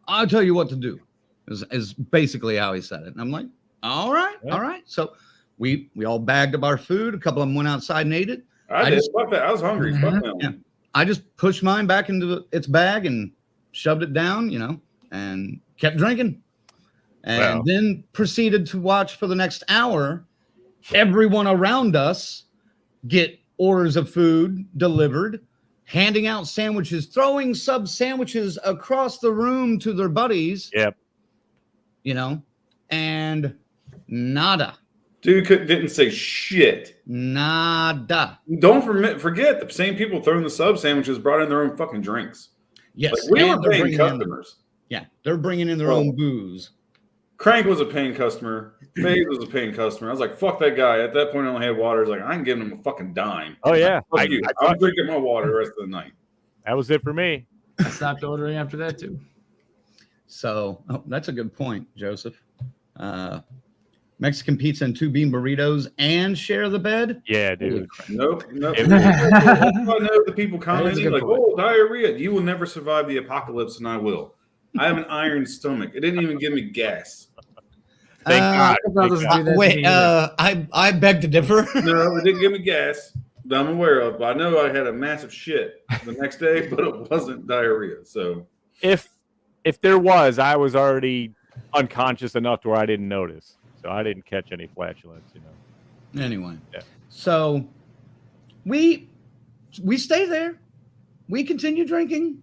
I'll tell you what to do, is basically how he said it. And I'm like, all right. So we all bagged up our food. A couple of them went outside and ate it. I did. Fuck that. I was hungry. Fuck that. Yeah. I just pushed mine back into its bag and shoved it down, and kept drinking. And Wow. then proceeded to watch for the next hour everyone around us get orders of food delivered, handing out sandwiches, throwing sub sandwiches across the room to their buddies. Yep. And nada. Dude didn't say shit. Nada. Don't forget the same people throwing the sub sandwiches brought in their own fucking drinks. Yes, Like, we were and they're paying bringing customers. they're bringing in their own booze. Crank was a paying customer. FaZe was a paying customer. I was like, fuck that guy. At that point, I only had water. I was like, I ain't giving him a fucking dime. Oh, yeah. Fuck you. I'm drinking my water the rest of the night. That was it for me. I stopped ordering after that too. So that's a good point, Joseph. Mexican pizza and 2 bean burritos and share the bed. Yeah, dude. Nope. I know the people commenting like, point. "Oh, diarrhea! You will never survive the apocalypse, and I will." I have an iron stomach. It didn't even give me gas. Thank God. Wait, I beg to differ. No, it didn't give me gas that I'm aware of. But I know I had a massive shit the next day, but it wasn't diarrhea. So If there was, I was already unconscious enough to where I didn't notice. So I didn't catch any flatulence, Anyway, Yeah. So we stay there. We continue drinking.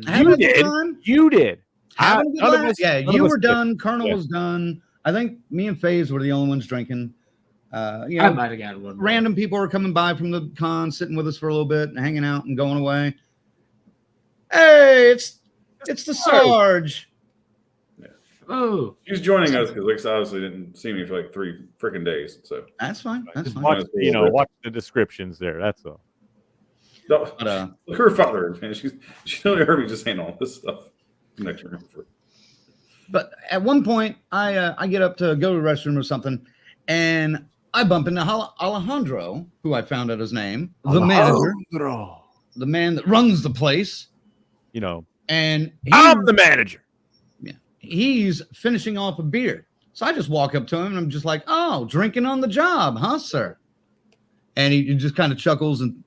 Having a good time. You did. Having a good None of time. us- Yeah, none you of us were did. done. Colonel Yeah. was done. I think me and FaZe were the only ones drinking. I might have gotten one. Random people were coming by from the con, sitting with us for a little bit, and hanging out and going away. Hey, it's the Sarge. Oh, he's joining us because Lex obviously didn't see me for like 3 freaking days. So That's fine. That's fine. Watch, watch the descriptions there. That's all. no, But, look, her father, man. She only heard me just saying all this stuff. Next room. But at one point, I get up to go to the restroom or something, and I bump into Alejandro, who I found out his name, the manager, the man that runs the place. And I'm the manager. He's finishing off a beer. So I just walk up to him and I'm just like, "Oh, drinking on the job, huh, sir?" And he just kind of chuckles and,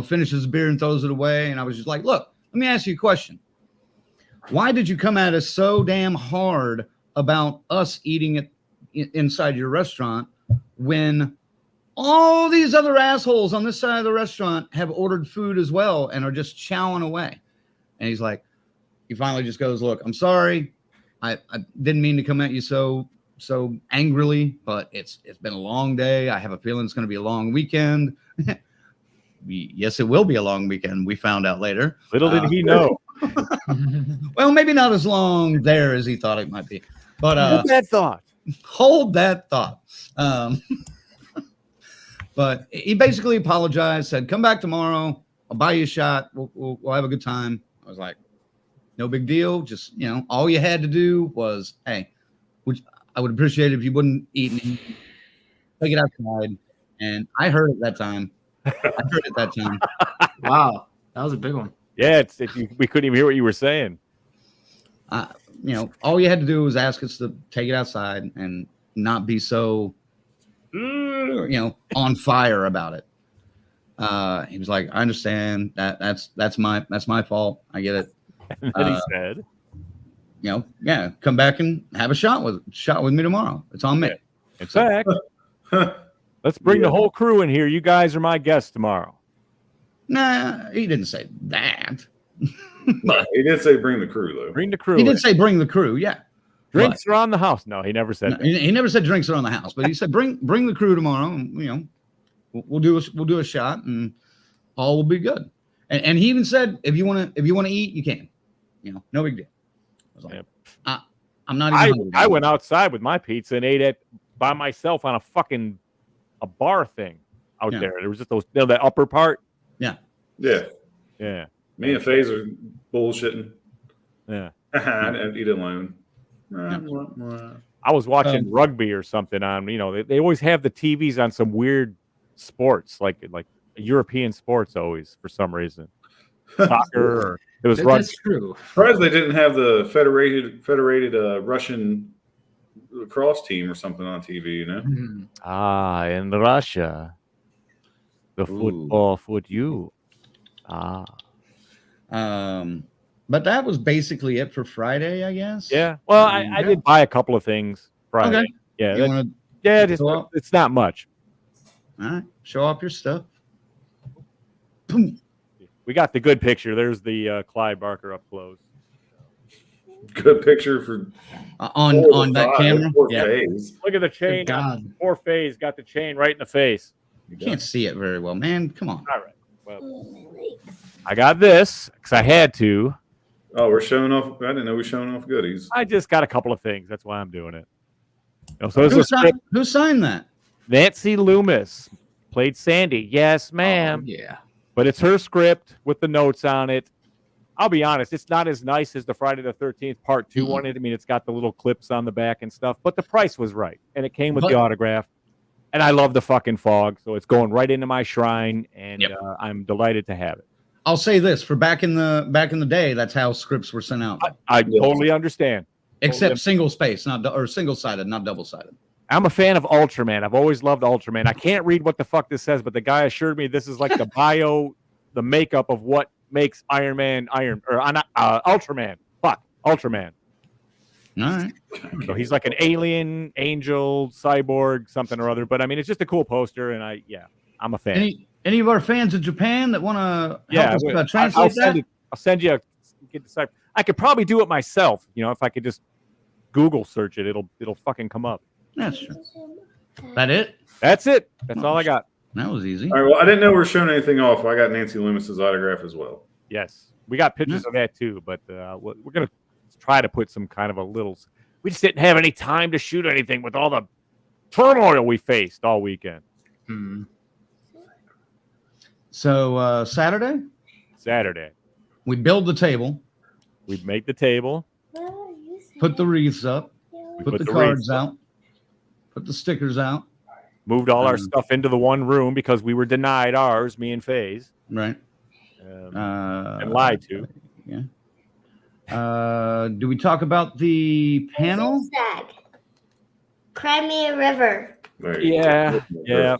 finishes the beer and throws it away. And I was just like, "Look, let me ask you a question. Why did you come at us so damn hard about us eating it inside your restaurant when all these other assholes on this side of the restaurant have ordered food as well and are just chowing away?" And he finally just goes, "Look, I'm sorry. I didn't mean to come at you so angrily, but it's been a long day. I have a feeling it's going to be a long weekend." Yes, it will be a long weekend. We found out later. Little did he know. Well, maybe not as long there as he thought it might be. But Hold that thought. hold that thought. But he basically apologized, said, "Come back tomorrow. I'll buy you a shot. We'll have a good time." I was like, "No big deal. Just, all you had to do was, hey, I would appreciate it if you wouldn't eat me. Take it outside." And I heard it that time. wow. That was a big one. Yeah, we couldn't even hear what you were saying. All you had to do was ask us to take it outside and not be so, on fire about it. He was like, "I understand that's my fault. I get it." And then he said, "Yeah, come back and have a shot with me tomorrow. It's on me." "In fact, let's bring the whole crew in here. You guys are my guests tomorrow." Nah, he didn't say that. But he did say bring the crew, though. Bring the crew. He did say bring the crew. Yeah. Drinks are on the house. No, he never said that. He never said drinks are on the house, but he said bring the crew tomorrow, and we'll do a shot, and all will be good. And he even said if you want to eat, you can. No big deal. I was like, I'm not even hungry. I went outside with my pizza and ate it by myself on a bar thing out there. There was just those that upper part. Yeah. Me and FaZe are bullshitting. Yeah. I'd eat alone. I was watching rugby or something on, they always have the TVs on some weird sports, like European sports always for some reason. Soccer or it was rugby. That's true. Surprised they didn't have the federated Russian lacrosse team or something on TV, In Russia. The football for you. But But that was basically it for Friday, I guess. Yeah. Well, I did buy a couple of things Friday. Okay. Yeah. You wanna It's not much. all right, show off your stuff. Boom. We got the good picture. There's the Clive Barker up close. Good picture for on that camera. Yeah. Look at the chain. Good God. Poor phase got the chain right in the face. You can't see it very well, man. Come on. All right. Well, I got this because I had to. Oh, we're showing off. I didn't know we were showing off goodies. I just got a couple of things. That's why I'm doing it. So this Who signed that? Nancy Loomis played Sandy. Yes, ma'am. Oh, yeah. But it's her script with the notes on it. I'll be honest, it's not as nice as the Friday the 13th Part 2 one. I mean, it's got the little clips on the back and stuff, but the price was right. And it came with the autograph. And I love the fucking fog, so it's going right into my shrine, and I'm delighted to have it. I'll say this: for back in the day, that's how scripts were sent out. I totally understand. Except single space, or single sided, not double sided. I'm a fan of Ultraman. I've always loved Ultraman. I can't read what the fuck this says, but the guy assured me this is like the makeup of what makes Ultraman. Fuck, Ultraman. All right. So he's like an alien, angel, cyborg, something or other. But I mean, it's just a cool poster, and I'm a fan. Any of our fans in Japan that want to help us translate that? I'll send you. I could probably do it myself. If I could just Google search it, it'll fucking come up. That's true. That it? That's it. That's all I got. That was easy. All right. Well, I didn't know we were showing anything off. I got Nancy Loomis's autograph as well. Yes, we got pictures of that too. But we're gonna try to put some kind of a little. We just didn't have any time to shoot anything with all the turmoil we faced all weekend. So Saturday, we build the table. We make the table. Put the wreaths up. Put the cards out. Put the stickers out. Moved all our stuff into the one room because we were denied ours, me and FaZe. Right. And lied to. Yeah. Do we talk about the panel? Crimea River. Yeah.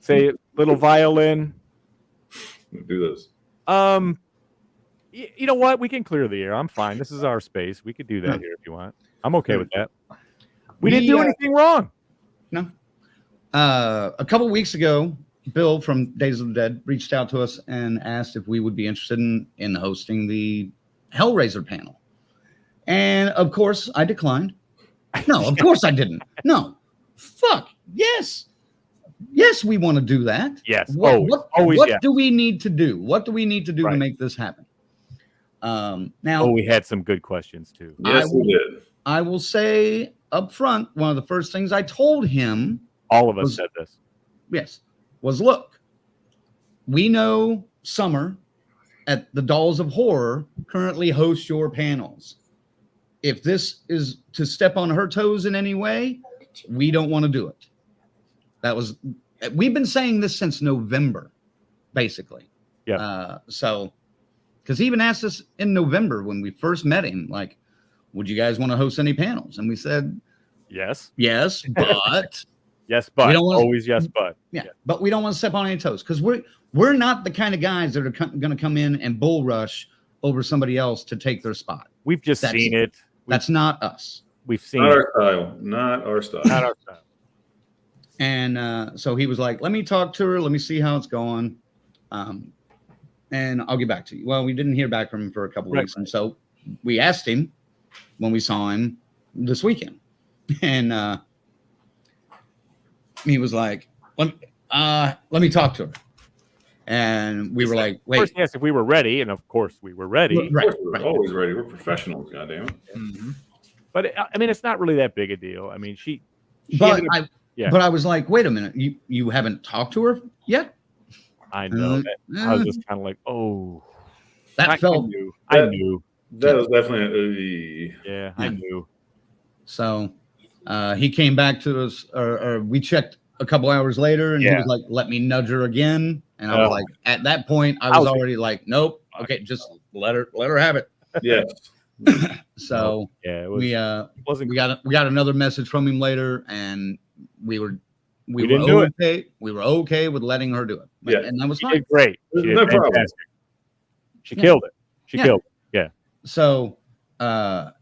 Say little violin. Do this. You know what? We can clear the air. I'm fine. This is our space. We could do that here if you want. I'm okay with that. We didn't do anything wrong. No. A couple weeks ago, Bill from Days of the Dead reached out to us and asked if we would be interested in hosting the Hellraiser panel. And of course, I declined. No, of course I didn't. No. Fuck. Yes. Yes, we want to do that. Yes. What do we need to do? What do we need to do to make this happen? Now, we had some good questions too. Yes, we did. I will say up front, one of the first things I told him, all of us said this. Yes, was look, we know Summer at the Dolls of Horror currently hosts your panels. If this is to step on her toes in any way, we don't want to do it. We've been saying this since November, basically. Yeah. So, because he even asked us in November when we first met him, like, would you guys want to host any panels? And we said, yes, but yes, but always yes, but but we don't want to step on any toes because we're not the kind of guys that are going to come in and bull rush over somebody else to take their spot. We've just seen it. That's not us. We've seen not our style. Not our style. Not our style. And so he was like, let me talk to her. Let me see how it's going. And I'll get back to you. Well, we didn't hear back from him for a couple weeks. And so we asked him when we saw him this weekend. And he was like, let me talk to her. And we were like, wait. First he asked if we were ready. And of course we were ready. Right. We're always ready. We're professionals, goddammit. Mm-hmm. But I mean, it's not really that big a deal. I mean, but I was like, wait a minute. You haven't talked to her yet? I know. I was just kind of like, oh. That felt. I knew. That was definitely I knew. So he came back to us, or we checked a couple hours later, and he was like, let me nudge her again. And I was like, at that point, I was already like, nope. Okay, just let her have it. Yeah. So we got another message from him later, and we were okay. We were okay with letting her do it. Yeah, and that was fine. Did great. She did no fantastic. problem. She killed it. She killed it. Yeah. So, but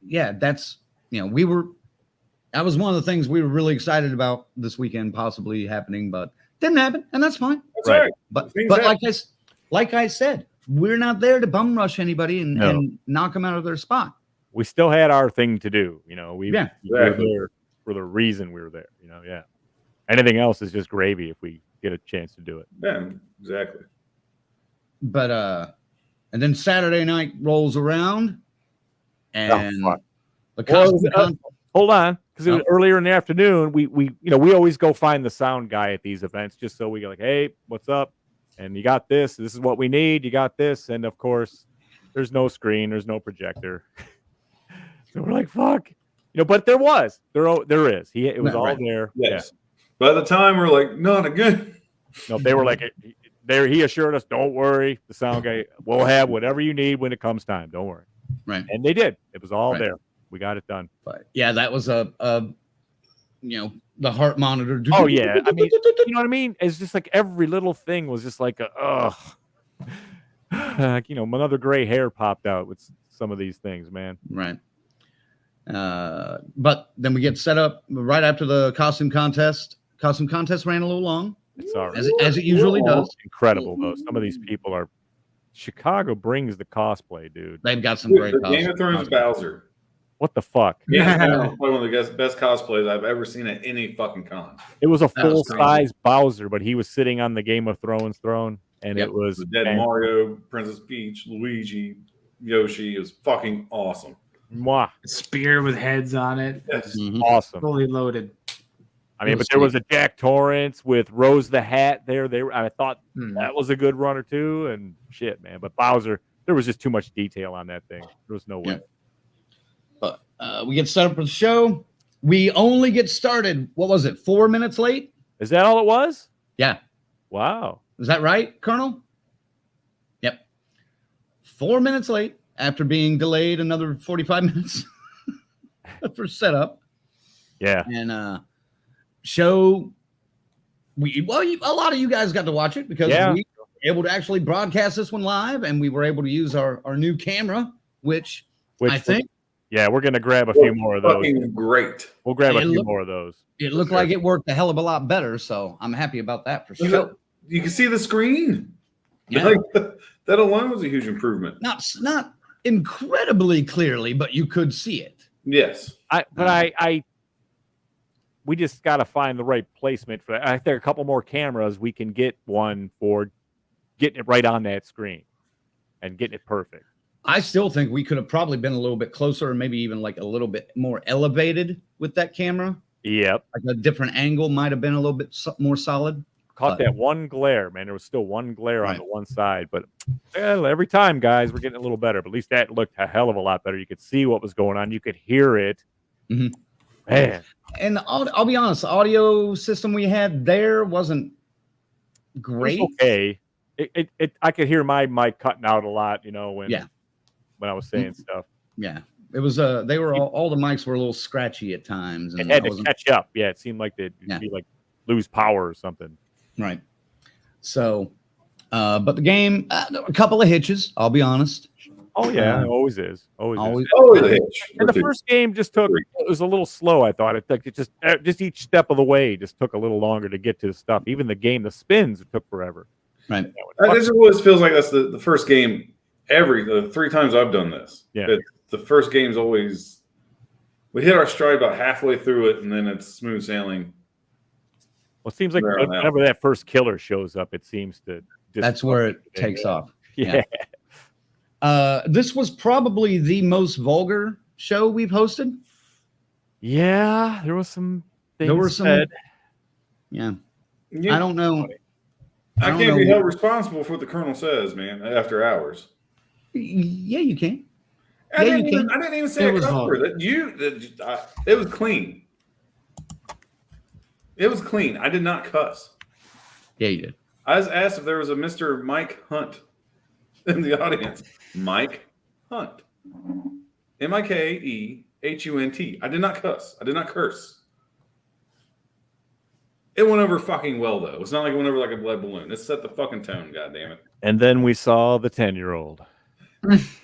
yeah, that's, that was one of the things we were really excited about this weekend possibly happening, but didn't happen, and that's fine. That's right. But Things but happen. like I said, we're not there to bum rush anybody and knock them out of their spot. We still had our thing to do. We were Exactly. there for the reason we were there. Yeah. Anything else is just gravy if we get a chance to do it. Yeah, exactly. But and then Saturday night rolls around, and fuck. the costume Hold on, because it was earlier in the afternoon. We always go find the sound guy at these events just so we go like, hey, what's up? And you got this. This is what we need. You got this, and of course, there's no screen. There's no projector. So we're like, fuck, but there is. It was all there. Yes. Yeah. By the time we're like, not again. No, they were like, he assured us, don't worry, the sound guy will have whatever you need when it comes time. Don't worry. Right. And they did. It was all there. We got it done. But yeah, that was the heart monitor. Oh yeah, I mean, you know what I mean? It's just like every little thing was just like another gray hair popped out with some of these things, man. Right. But then we get set up right after the costume contest. Costume contest ran a little long. It's all right. As it usually does. Incredible though. Some of these people are. Chicago brings the cosplay, dude. They've got some great costumes. Game of Thrones Bowser. What the fuck? Yeah, one of the best cosplays I've ever seen at any fucking con. It was a full size Bowser, but he was sitting on the Game of Thrones throne, and it was the dead Mario, Princess Peach, Luigi, Yoshi. It was fucking awesome. Mwah. A spear with heads on it. Yes. Awesome. Fully loaded. I mean, but there was a Jack Torrance with Rose the Hat there. I thought that was a good runner too, and shit, man. But Bowser, there was just too much detail on that thing. There was no way. Yeah. But we get set up for the show. We only get started. What was it? 4 minutes late? Is that all it was? Yeah. Wow. Is that right, Colonel? Yep. 4 minutes late after being delayed another 45 minutes for setup. Yeah. And show. A lot of you guys got to watch it because we were able to actually broadcast this one live, and we were able to use our new camera, which I think. Yeah, we're gonna grab a few more of those. Fucking great. We'll grab a few more of those. It looked like it worked a hell of a lot better, so I'm happy about that for sure. You can see the screen. Yeah, like, that alone was a huge improvement. Not incredibly clearly, but you could see it. Yes, we just got to find the right placement for that. I think a couple more cameras, we can get one for getting it right on that screen and getting it perfect. I still think we could have probably been a little bit closer, or maybe even like a little bit more elevated with that camera. Yep. Like a different angle might have been a little bit more solid. Caught that one glare, man. There was still one glare on the one side, but every time, guys, we're getting a little better. But at least that looked a hell of a lot better. You could see what was going on. You could hear it. Mm-hmm. Man. And I'll be honest, the audio system we had there wasn't great. It was okay. I could hear my mic cutting out a lot, when I was saying stuff. Yeah. It was they were all the mics were a little scratchy at times, and it had to catch up. Yeah, it seemed like they'd be like lose power or something. Right. So but the game, a couple of hitches, I'll be honest. Oh yeah, it always is. Always. And the first game just took. It was a little slow. I thought it just each step of the way just took a little longer to get to the stuff. Even the spins, it took forever. Right. This always feels like that's the first game. The 3 times I've done this. Yeah. The first game's always we hit our stride about halfway through it, and then it's smooth sailing. Well, it seems like whenever that first killer shows up, it seems to. That's where it takes off. Yeah. This was probably the most vulgar show we've hosted. Yeah, there was some things there were some said. Yeah. I don't know. I can't be held responsible for what the Colonel says, man, after hours. Yeah, you can. I didn't even say a cuss word. It was clean. It was clean. I did not cuss. Yeah, you did. I was asked if there was a Mr. Mike Hunt in the audience. Mike Hunt. MikeHunt. I did not cuss. I did not curse. It went over fucking well, though. It's not like it went over like a lead balloon. It set the fucking tone, goddammit. And then we saw the 10-year-old.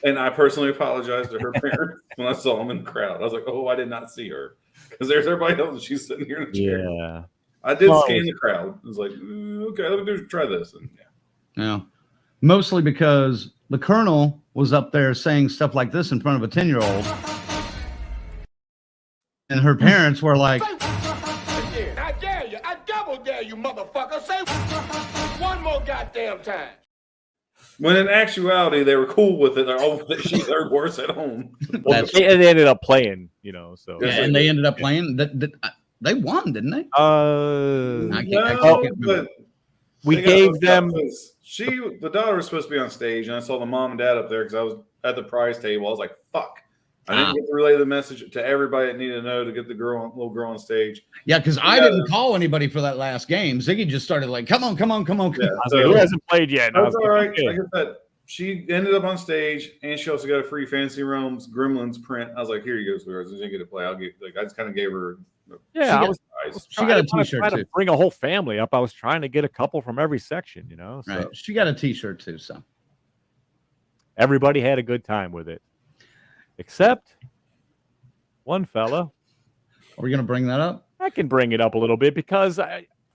And I personally apologized to her parents when I saw them in the crowd. I was like, oh, I did not see her. Because there's everybody else and she's sitting here in a chair. Yeah. I did scan the crowd. I was like, okay, let me try this. And Yeah. Mostly because the Colonel was up there saying stuff like this in front of a 10-year-old. And her parents were like, I dare you. I double dare you, motherfucker. Say one more goddamn time. when in actuality, they were cool with it. They're, oh, she's heard worse at home. They ended up playing, so. yeah, and they ended up playing. They won, didn't they? I can't remember. We gave them. The daughter was supposed to be on stage, and I saw the mom and dad up there because I was at the prize table. I was like, fuck. I didn't get to relay the message to everybody that needed to know to get the little girl on stage. Yeah, because I didn't call anybody for that last game. Ziggy just started like, come on. Yeah, so who hasn't played yet? That's all right. I get that. She ended up on stage, and she also got a free Fantasy Realms Gremlins print. I was like, here you go, sweetheart. Since you didn't get to play, I just kind of gave her. Yeah, she got a T-shirt too. Bring a whole family up. I was trying to get a couple from every section, So. Right. She got a T-shirt too. So everybody had a good time with it, except one fella. Are we going to bring that up? I can bring it up a little bit because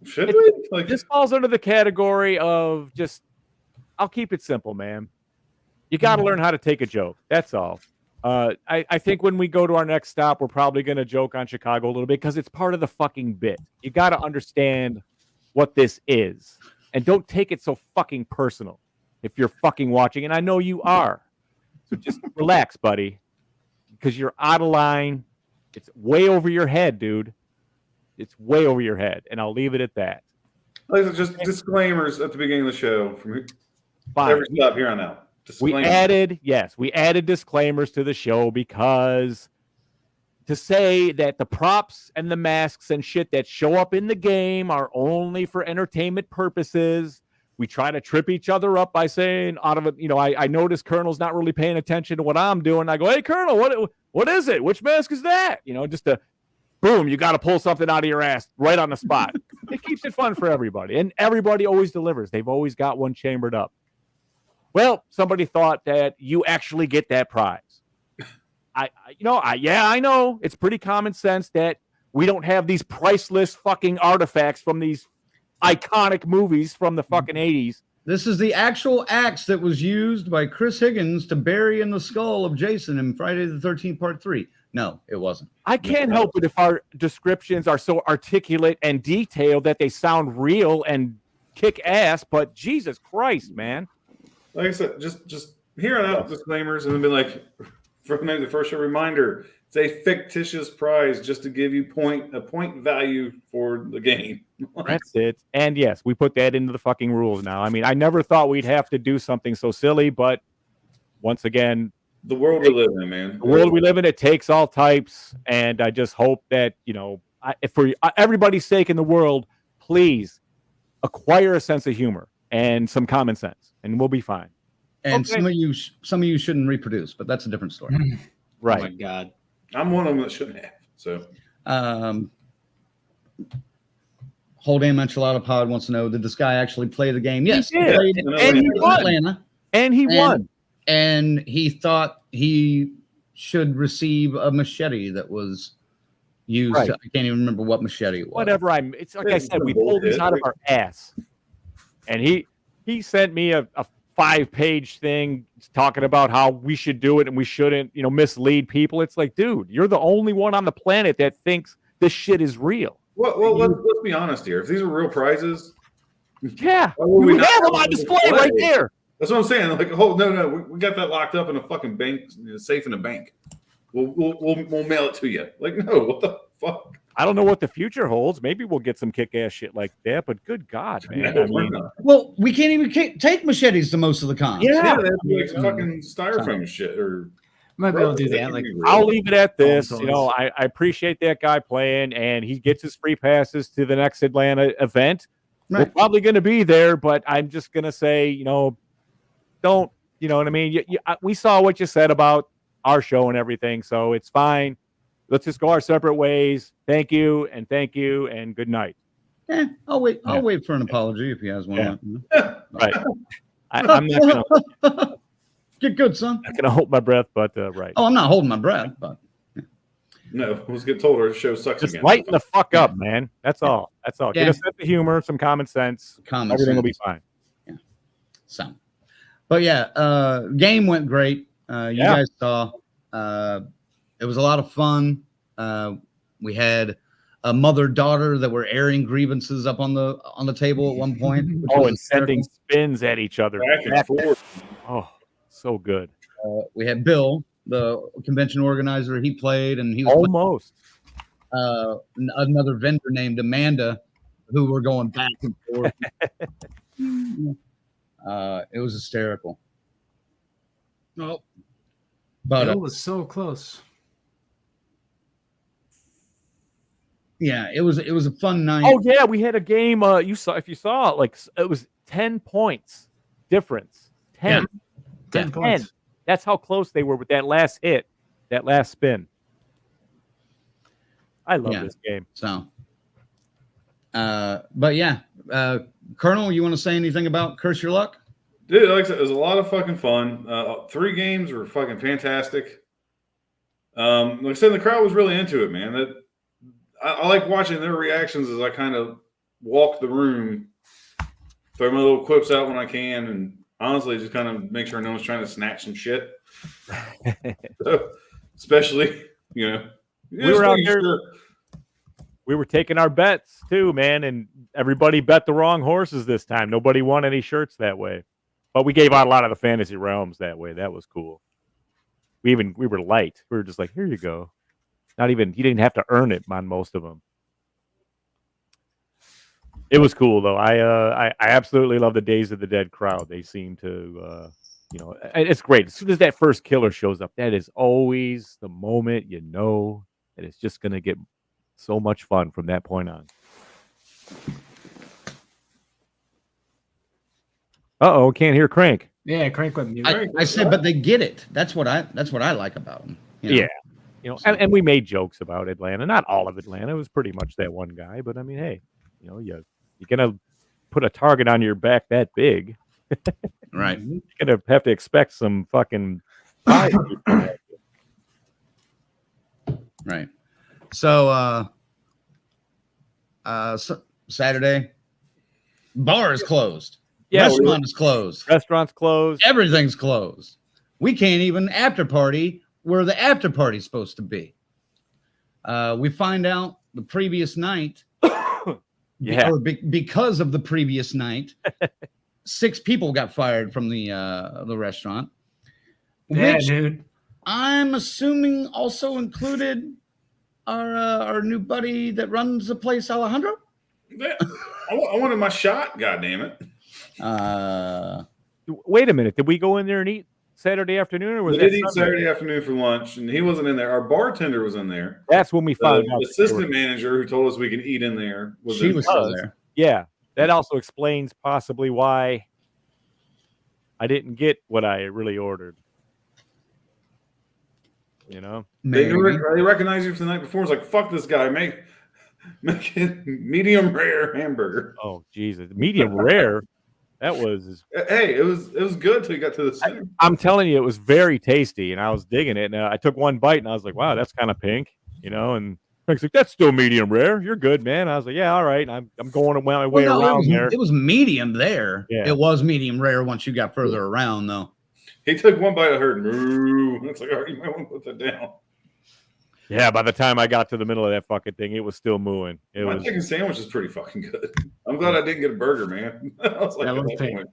this falls under the category of just. I'll keep it simple, man. You got to learn how to take a joke. That's all. I think when we go to our next stop, we're probably going to joke on Chicago a little bit because it's part of the fucking bit. You got to understand what this is. And don't take it so fucking personal if you're fucking watching. And I know you are. So just relax, buddy, because you're out of line. It's way over your head, dude. It's way over your head. And I'll leave it at that. Just disclaimers at the beginning of the show from Fine. every stop here on out. We added disclaimers to the show because to say that the props and the masks and shit that show up in the game are only for entertainment purposes. We try to trip each other up by saying out of it, I notice Colonel's not really paying attention to what I'm doing. I go, hey, Colonel, what is it? Which mask is that? Just to boom, you got to pull something out of your ass right on the spot. It keeps it fun for everybody. And everybody always delivers. They've always got one chambered up. Well, somebody thought that you actually get that prize. I know. It's pretty common sense that we don't have these priceless fucking artifacts from these iconic movies from the fucking 80s. This is the actual axe that was used by Chris Higgins to bury in the skull of Jason in Friday the 13th Part 3. No, it wasn't. I can't help it if our descriptions are so articulate and detailed that they sound real and kick ass, but Jesus Christ, man. Like I said, just hearing out disclaimers and then be like, for maybe the first show reminder, it's a fictitious prize just to give you a point value for the game. That's it. And yes, we put that into the fucking rules now. I mean, I never thought we'd have to do something so silly, but once again, the world we live in, man. The world we live in, it takes all types, and I just hope that for everybody's sake in the world, please acquire a sense of humor and some common sense, and we'll be fine. And some of you shouldn't reproduce, but that's a different story. Right. Oh my God. I'm one of them that shouldn't have. So, Whole Damn Enchilada Pod wants to know: did this guy actually play the game? Yes, he did, and he won. Atlanta, and he won. And he thought he should receive a machete that was used. Right. I can't even remember what machete it was. Whatever. It's like I said, we pulled these out of our ass. And he sent me a 5-page thing talking about how we should do it and we shouldn't, mislead people. It's like, dude, you're the only one on the planet that thinks this shit is real. Well, let's be honest here. If these were real prizes, yeah, we have them on display right there. That's what I'm saying. Like, no, we got that locked up in a fucking bank, safe in a bank. We'll mail it to you. Like, no, what the fuck? I don't know what the future holds. Maybe we'll get some kick-ass shit like that, but good God, man. Well, we can't even take machetes to most of the cons. Yeah, like fucking styrofoam shit. Or might be able to do that. Like, I'll leave it at this. I appreciate that guy playing, and he gets his free passes to the next Atlanta event. Right. We're probably going to be there, but I'm just going to say, don't, you know what I mean? We saw what you said about our show and everything, so it's fine. Let's just go our separate ways. Thank you, and good night. Yeah, I'll wait. I'll wait for an apology if he has one. Yeah. Right. I'm not gonna Get good, son. I can hold my breath, but right. Oh, I'm not holding my breath, but No, let's get told our show sucks Just again. lighten the fuck up, man. That's all. That's all. Get Yeah. a sense of humor, some common sense. Everything will be fine. Yeah. So, but yeah, game went great. You guys saw. It was a lot of fun. We had a mother-daughter that were airing grievances up on the table at one point. Which was and sending spins at each other. Back and forth. Oh, so good. We had Bill, the convention organizer. He played, and he was almost another vendor named Amanda, who were going back and forth. It was hysterical. Oh, but Bill was so close. Yeah, it was a fun night. Oh yeah, we had a game. If you saw it, like it was 10 points difference. 10. 10 points. That's how close they were with that last hit, that last spin. I love this game. So, but yeah, Colonel, you want to say anything about Curse Your Luck? Dude, like I said, it was a lot of fucking fun. 3 games were fucking fantastic. Like I said, the crowd was really into it, man. I like watching their reactions as I kind of walk the room, throw my little quips out when I can, and honestly just kind of make sure no one's trying to snatch some shit. So, especially, we were out there. Sure. We were taking our bets too, man, and everybody bet the wrong horses this time. Nobody won any shirts that way, but we gave out a lot of the fantasy realms that way. That was cool. We were light. We were just like, here you go. Not even, you didn't have to earn it on most of them. It was cool though. I absolutely love the Days of the Dead crowd. They seem to, it's great. As soon as that first killer shows up, that is always the moment that it's just going to get so much fun from that point on. Uh-oh, can't hear Crank. Yeah, Crank went mute. I said, but they get it. That's what I like about them. Yeah. And we made jokes about Atlanta. Not all of Atlanta. It was pretty much that one guy. But I mean, hey, you're gonna put a target on your back that big, right? You're gonna have to expect some fucking right. So, Saturday, bar is closed. Yeah, restaurant is closed. Restaurant's closed. Everything's closed. We can't even after party where the after party's supposed to be. We find out the previous night, because of the previous night, 6 people got fired from the restaurant. Yeah, which dude. I'm assuming also included our new buddy that runs the place, Alejandro. Yeah. I wanted my shot. God damn it. Wait a minute. Did we go in there and eat Saturday afternoon, or was we did eat Saturday afternoon for lunch, and he wasn't in there. Our bartender was in there. That's when we found out. The assistant manager who told us we can eat in there was still there. Yeah, that also explains possibly why I didn't get what I really ordered. They recognized you from the night before. It's like, fuck this guy. Make it medium rare hamburger. Oh Jesus, medium rare. That was. Hey, it was good till you got to the center. I'm telling you, it was very tasty, and I was digging it. And I took one bite, and I was like, "Wow, that's kind of pink," And Frank's like, "That's still medium rare. You're good, man." I was like, "Yeah, all right." And I'm going my way around there. It was medium there. Yeah. It was medium rare once you got further around, though. He took one bite. I heard moo. It's like, all right, you might want to put that down. Yeah, by the time I got to the middle of that fucking thing, it was still mooing. My chicken sandwich is pretty fucking good. I'm glad I didn't get a burger, man. I was like,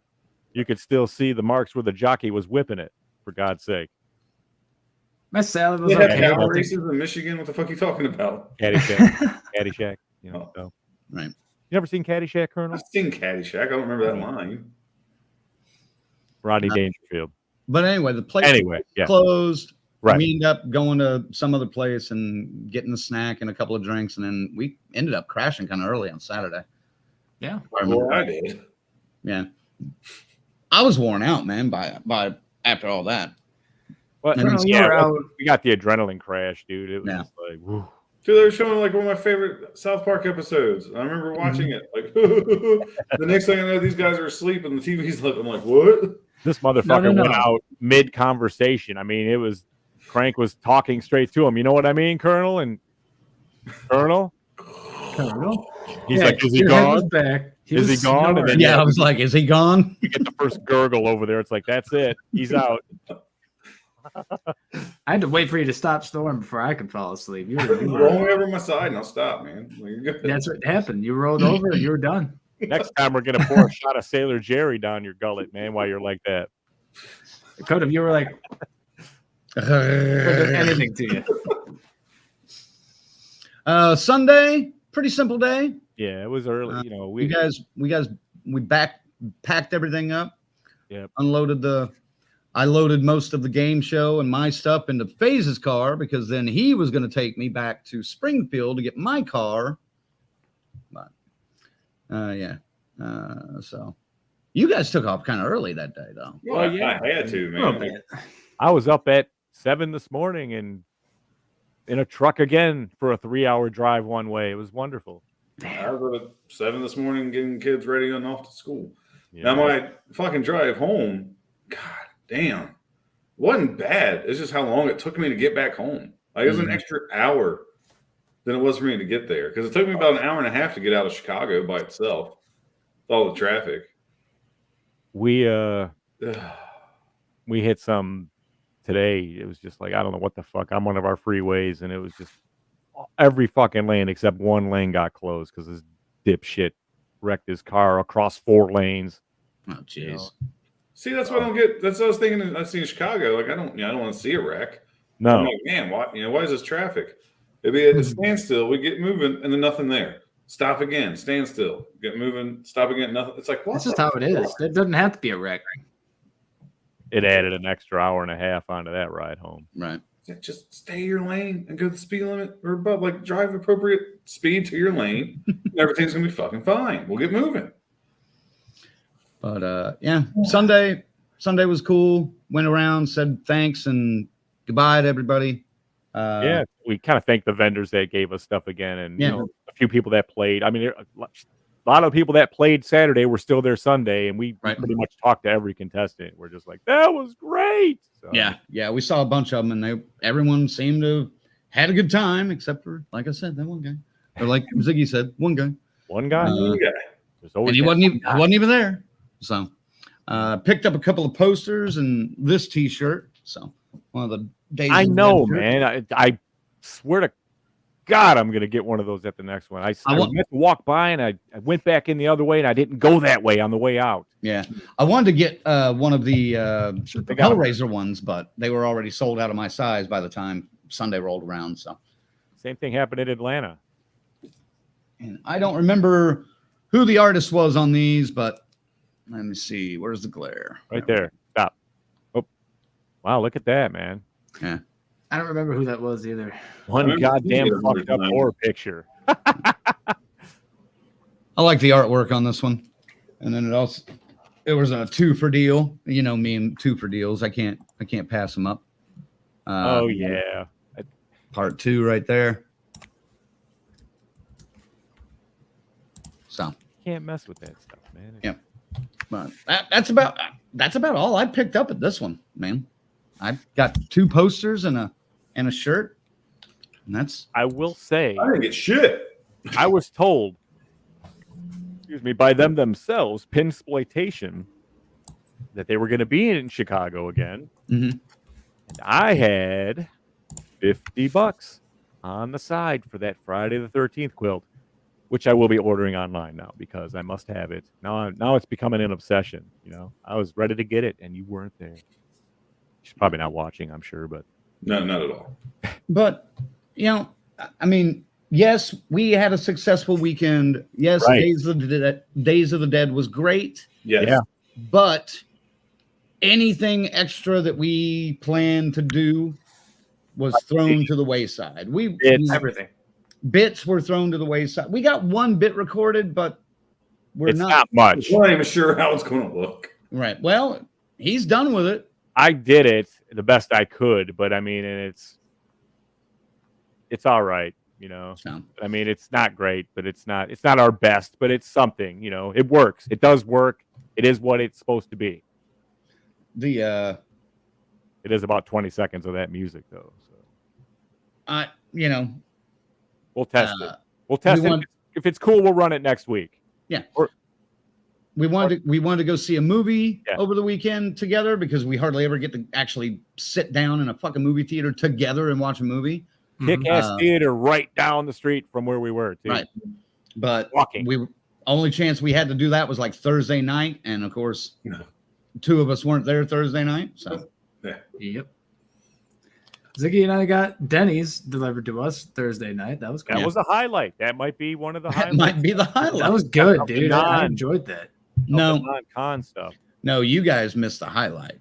you could still see the marks where the jockey was whipping it, for God's sake. My salad was okay. okay. Races in Michigan. What the fuck are you talking about? Caddyshack. Caddyshack. So. Right. You never seen Caddyshack, Colonel? I've seen Caddyshack. I don't remember that line. Rodney Dangerfield. But anyway, the place closed. Right. We ended up going to some other place and getting a snack and a couple of drinks, and then we ended up crashing kind of early on Saturday. Yeah. I did. Yeah. I was worn out, man, by after all that. Well, we got the adrenaline crash, dude. It was like, whew. Dude, they were showing like one of my favorite South Park episodes. I remember watching it. Like, the next thing I know, these guys are asleep and the TV's like, I'm like, what? This motherfucker No. went out mid conversation. I mean, Crank was talking straight to him. You know what I mean, Colonel? And Colonel? He's like, is he your head was gone? back. Is he gone? And then, Yeah, I was like, is he gone? you get the first gurgle over there. It's like, that's it. He's out. I had to wait for you to stop snoring before I could fall asleep. You Roll me over my side and I'll stop, man. Like, you're good. That's what happened. You rolled over and you were done. Next time we're going to pour a shot of Sailor Jerry down your gullet, man, while you're like that. Could have. You were like, could have done anything to you. Sunday, pretty simple day. Yeah, it was early. You know, we packed everything up. Yep. I loaded most of the game show and my stuff into FaZe's car because then he was going to take me back to Springfield to get my car. But so you guys took off kind of early that day, though. Well, yeah, I had to, man. I was up at 7 this morning and in a truck again for a 3-hour drive one way. It was wonderful. I was up at 7 this morning getting kids ready and off to school. Yeah. Now my fucking drive home, God damn, wasn't bad. It's just how long it took me to get back home. Like, it was an extra hour than it was for me to get there because it took me about an hour and a half to get out of Chicago by itself with all the traffic. We hit some today. It was just like, I don't know what the fuck. I'm on one of our freeways and it was just every fucking lane except one lane got closed because this dipshit wrecked his car across 4 lanes. Oh, jeez. You know? See, that's what I don't get. That's what I was thinking. I see in Chicago. Like, I don't want to see a wreck. No. I'm like, man, why is this traffic? It'd be at a standstill. We get moving, and then nothing there. Stop again. Stand still. Get moving. Stop again. Nothing. It's like, what? That's just how it is. It doesn't have to be a wreck. It added an extra hour and a half onto that ride home. Right. Just stay your lane and go the speed limit or above. Like, drive appropriate speed to your lane. And everything's gonna be fucking fine. We'll get moving. But Sunday was cool. Went around, said thanks and goodbye to everybody. Yeah, we kind of thanked the vendors that gave us stuff again, and you know, a few people that played. I mean, a lot of the people that played Saturday were still there Sunday, and we pretty much talked to every contestant. We're just like, that was great. So, yeah, we saw a bunch of them, and everyone seemed to have had a good time, except for, like I said, that one guy. Or like Ziggy said, one guy. One guy. And he wasn't even there. So picked up a couple of posters and this T-shirt. So one of the days. I know, man. I swear to God, I'm gonna get one of those at the next one. I went to walk by and I went back in the other way and I didn't go that way on the way out. Yeah, I wanted to get one of the Hellraiser ones, but they were already sold out of my size by the time Sunday rolled around. So same thing happened in Atlanta. And I don't remember who the artist was on these, but let me see. Where's the glare? Right there. Stop. Oh, wow! Look at that, man. Yeah. I don't remember who that was either. One goddamn fucked up horror picture. I like the artwork on this one, and then it was a 2 for deal. You know me and 2 for deals. I can't pass them up. Oh yeah, part 2 right there. So can't mess with that stuff, man. Yeah, but that's about all I picked up at this one, man. I've got 2 posters and a shirt, and that's. I will say, I didn't get shit. I was told, excuse me, by them themselves, Pinsploitation, that they were going to be in Chicago again, and I had $50 on the side for that Friday the 13th quilt, which I will be ordering online now because I must have it. Now it's becoming an obsession. You know, I was ready to get it, and you weren't there. She's probably not watching, I'm sure, but no, not at all. But you know, I mean, yes, we had a successful weekend. Yes, Right. Days of the Dead was great. Yes. Yeah. But anything extra that we planned to do was thrown to the wayside. Everything. Bits were thrown to the wayside. We got 1 bit recorded, but it's not much. We're not even sure how it's going to look. Right. Well, he's done with it. I did it the best I could, but I mean, and it's all right, you know. So. I mean, it's not great, but it's not our best, but it's something, you know. It works. It does work. It is what it's supposed to be. The It is about 20 seconds of that music, though. So you know, we'll test it. We'll test it. If it's cool, we'll run it next week. Yeah. We wanted to go see a movie over the weekend together because we hardly ever get to actually sit down in a fucking movie theater together and watch a movie. Kick-ass theater right down the street from where we were, too. Right. But walking. Only chance we had to do that was like Thursday night, and of course, two of us weren't there Thursday night. So, yep. Ziggy and I got Denny's delivered to us Thursday night. That was cool. That was a highlight. That might be one of the highlights. That might be the highlight. That was good, dude. I enjoyed that. No non-con stuff. No, you guys missed the highlight.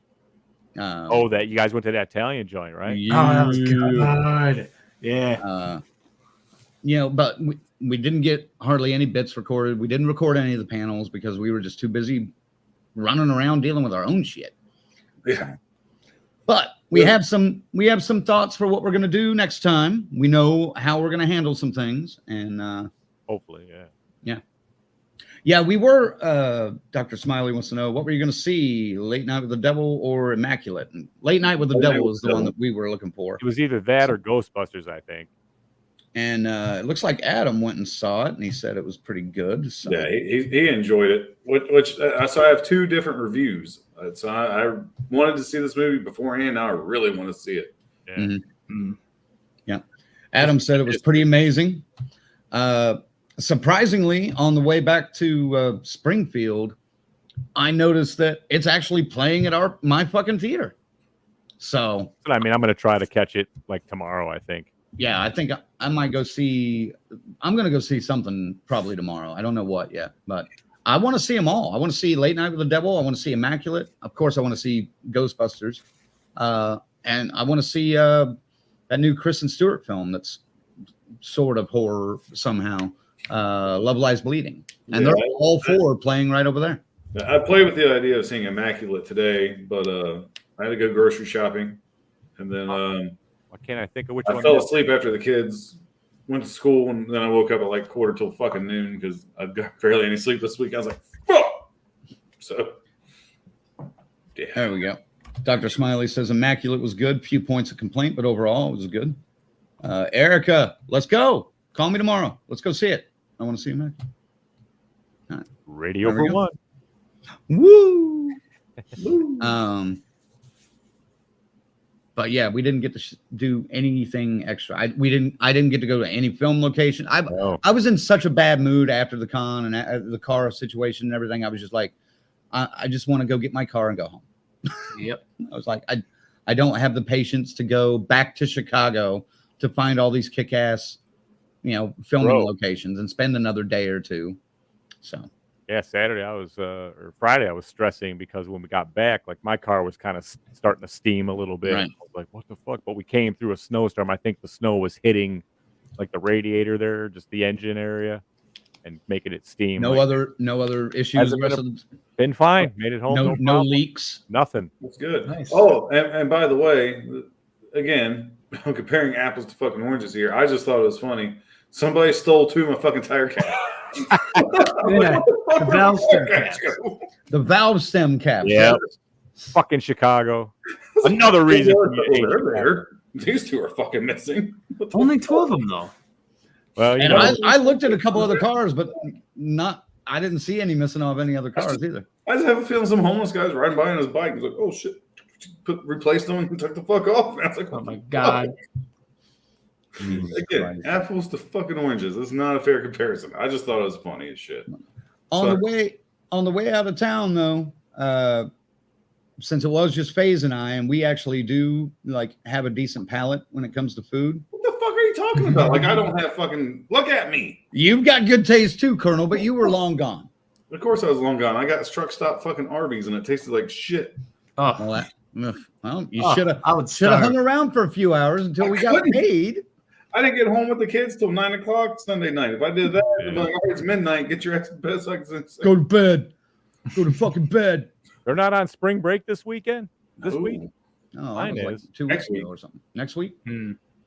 That you guys went to that Italian joint, right? That was good. Yeah. But we didn't get hardly any bits recorded. We didn't record any of the panels because we were just too busy running around dealing with our own shit. Yeah. But we have some thoughts for what we're gonna do next time. We know how we're gonna handle some things, and hopefully, yeah. We were. Dr. Smiley wants to know, what were you gonna see? Late Night with the Devil or Immaculate? And Late Night with the Devil was the one that we were looking for. It was either that or Ghostbusters, I think. And it looks like Adam went and saw it, and he said it was pretty good. So. Yeah, he enjoyed it. Which so I have two different reviews. So I wanted to see this movie beforehand. Now I really want to see it. Yeah. Mm-hmm. Yeah. Adam said it was pretty amazing. Surprisingly, on the way back to Springfield, I noticed that it's actually playing at my fucking theater. So, I mean, I'm going to try to catch it like tomorrow, I think. Yeah, I think I might go see. I'm going to go see something probably tomorrow. I don't know what yet, but I want to see them all. I want to see Late Night with the Devil. I want to see Immaculate. Of course, I want to see Ghostbusters. And I want to see that new Kristen Stewart film that's sort of horror somehow. Love Lies Bleeding. And they're all four playing right over there. I played with the idea of seeing Immaculate today, but I had to go grocery shopping. And then why can't I think of which one? I fell asleep after the kids went to school, and then I woke up at like quarter till fucking noon because I got barely any sleep this week. I was like, fuck! So, yeah. There we go. Dr. Smiley says Immaculate was good. Few points of complaint, but overall it was good. Erica, let's go. Call me tomorrow. Let's go see it. I want to see Immaculate. All right. Radio for one. Woo! But yeah, we didn't get to do anything extra. I didn't get to go to any film location. I was in such a bad mood after the con and the car situation and everything. I was just like, I just want to go get my car and go home. Yep. I was like, I don't have the patience to go back to Chicago to find all these kick-ass, filming locations and spend another day or two. So. Yeah, Saturday or Friday I was stressing because when we got back, like my car was kind of starting to steam a little bit. Right. I was like, what the fuck? But we came through a snowstorm. I think the snow was hitting like the radiator there, just the engine area, and making it steam. No other issues. Been fine. Made it home. No leaks. Nothing. That's good. Nice. Oh, and by the way, again, I'm comparing apples to fucking oranges here. I just thought it was funny. Somebody stole two of my fucking tire caps. The valve stem caps. The valve stem caps. Yeah. Fucking Chicago. Another reason. They're there. These two are fucking missing. Only two of them though. Well, and I looked at a couple other cars, but I didn't see any missing off any other cars either. I just have a feeling some homeless guy's riding by on his bike. He's like, oh shit. Replaced them and took the fuck off. And I was like, oh my God. Again, apples to fucking oranges. It's not a fair comparison. I just thought it was funny as shit. On the way out of town, though, since it was just FaZe and I, and we actually do like have a decent palate when it comes to food. What the fuck are you talking about? Like I don't have fucking. Look at me. You've got good taste too, Colonel, but you were long gone. Of course, I was long gone. I got truck stop fucking Arby's, and it tasted like shit. Oh, well, you should have hung around for a few hours until we got paid. I didn't get home with the kids till 9 o'clock Sunday night. If I did that, I'd be like, all right, it's midnight. Get your ass to bed. So I can go to bed. Go to fucking bed. They're not on spring break this weekend? This week? No, mine is. Like 2 weeks ago or something. Next week?